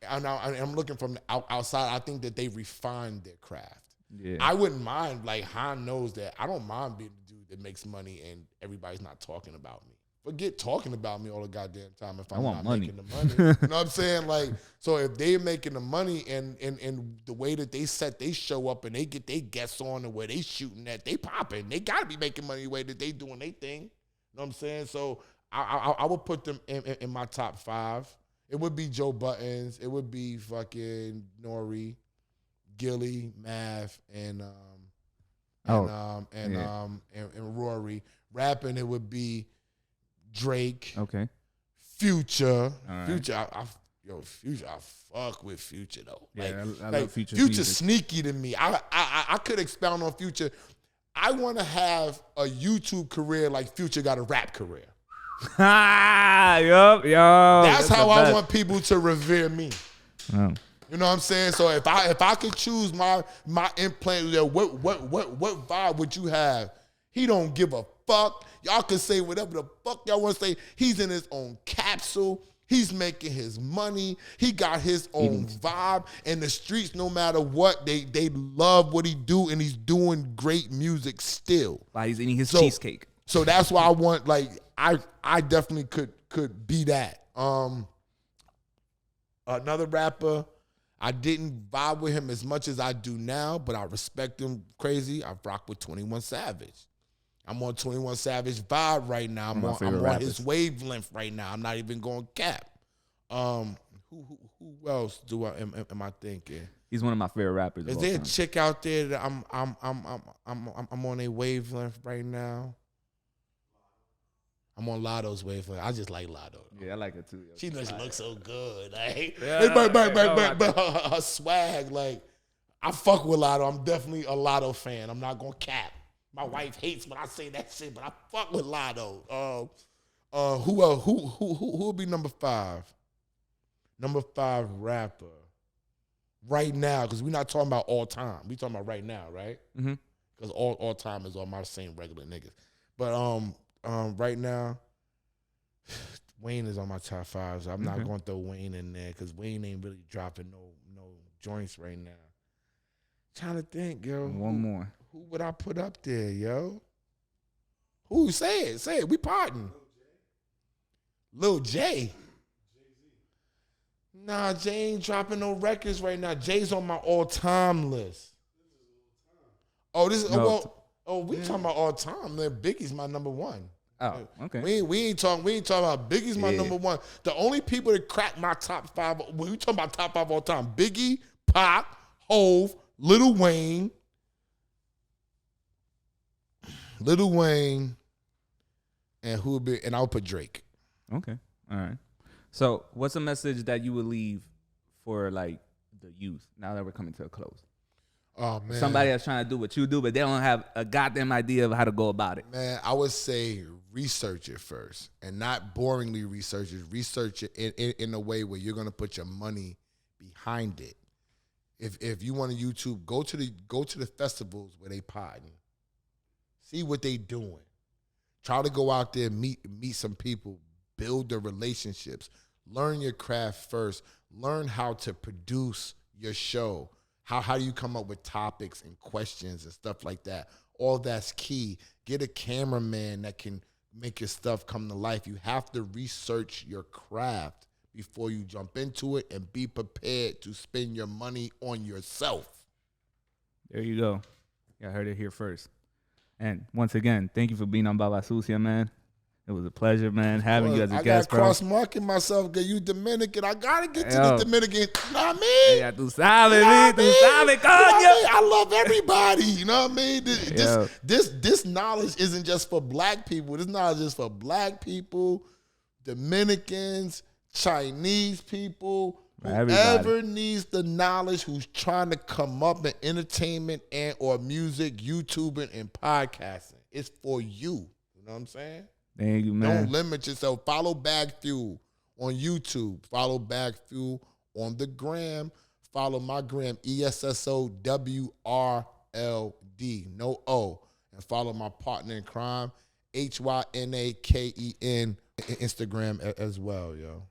I'm looking from the outside, I think that they refined their craft. Yeah. I wouldn't mind, like, Han knows that I don't mind being the dude that makes money and everybody's not talking about me. Forget talking about me all the goddamn time if I'm not making the money. You know what I'm saying? Like, so if they're making the money and the way that they show up and they get their guests on and where they shooting at, they popping. They got to be making money the way that they doing their thing. You know what I'm saying? So I would put them in my top 5. It would be Joe Buttons. It would be fucking Nori, Gilly, Math, and Rory. Rapping, it would be Drake. Okay. Future. Right. Future. Future. I fuck with Future though. Yeah, like, I like love Future. Future's sneaky to me. I could expound on Future. I want to have a YouTube career like Future got a rap career. Yup. That's how I want people to revere me. Oh. You know what I'm saying? So if I could choose my implant, what vibe would you have? He don't give a fuck. Y'all can say whatever the fuck y'all want to say. He's in his own capsule. He's making his money. He got his own vibe. And the streets, no matter what, they love what he do, and he's doing great music still. While he's eating his cheesecake. So that's why I want, like, I definitely could be that. Another rapper, I didn't vibe with him as much as I do now, but I respect him crazy. I rock with 21 Savage. I'm on 21 Savage vibe right now. I'm on his wavelength right now. I'm not even going cap. Who else am I thinking? He's one of my favorite rappers. Is there a chick out there that I'm on a wavelength right now? I'm on Lotto's wavelength. I just like Lotto. Yeah, I like her too. She just looks so good. Like, Yeah, her swag, like, I fuck with Lotto. I'm definitely a Lotto fan. I'm not gonna cap. My wife hates when I say that shit, but I fuck with Lotto. Who else? Who will be number 5? Number 5 rapper right now, because we're not talking about all time. We talking about right now, right? Mm-hmm. Because all time is all my same regular niggas. But right now, Wayne is on my top 5. So I'm not going to throw Wayne in there because Wayne ain't really dropping no joints right now. Trying to think, yo. One more. Who would I put up there, yo? Who? Say it. We parting. Lil J. Nah, Jay ain't dropping no records right now. Jay's on my all-time list. Oh, this is we talking about all time. Man, Biggie's my number 1. Oh, okay. We ain't talking about Biggie's my number 1. The only people that crack my top 5 when we talking about top 5 all time, Biggie, Pop, Hove, Lil Wayne, and I'll put Drake. Okay. All right. So, what's a message that you would leave for, like, the youth now that we're coming to a close? Oh, man. Somebody that's trying to do what you do, but they don't have a goddamn idea of how to go about it. Man, I would say research it first, and not boringly research it. Research it in a way where you're going to put your money behind it. If you want to YouTube, go to the festivals where they potting. See what they doing. Try to go out there, meet some people, build the relationships, learn your craft first, learn how to produce your show. How do you come up with topics and questions and stuff like that? All that's key. Get a cameraman that can make your stuff come to life. You have to research your craft before you jump into it, and be prepared to spend your money on yourself. There you go. I heard it here first. And once again, thank you for being on Baba Sucia, man. It was a pleasure, man, having you as a guest, bro. I got cross-marking myself because you Dominican. I got to get to the Dominican. You know what I mean? Yeah, tú sabes, coño. I love everybody. You know what I mean? This knowledge isn't just for black people. This knowledge is for black people, Dominicans, Chinese people, Everybody. whoever needs the knowledge, who's trying to come up in entertainment and or music, YouTubing and podcasting. It's for you. You know what I'm saying? Thank you, man. Don't limit yourself. Follow Bagfuel on YouTube. Follow Bagfuel on the gram. Follow my gram, ESSOWRLD, no O. And follow my partner in crime, HYNAKEN, Instagram as well, yo.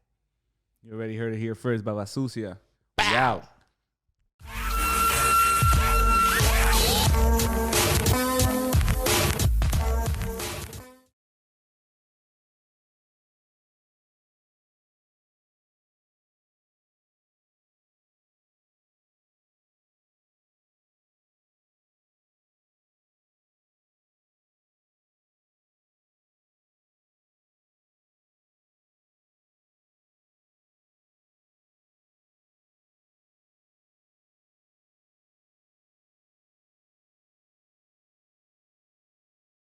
You already heard it here first, Baba Sucia. We out.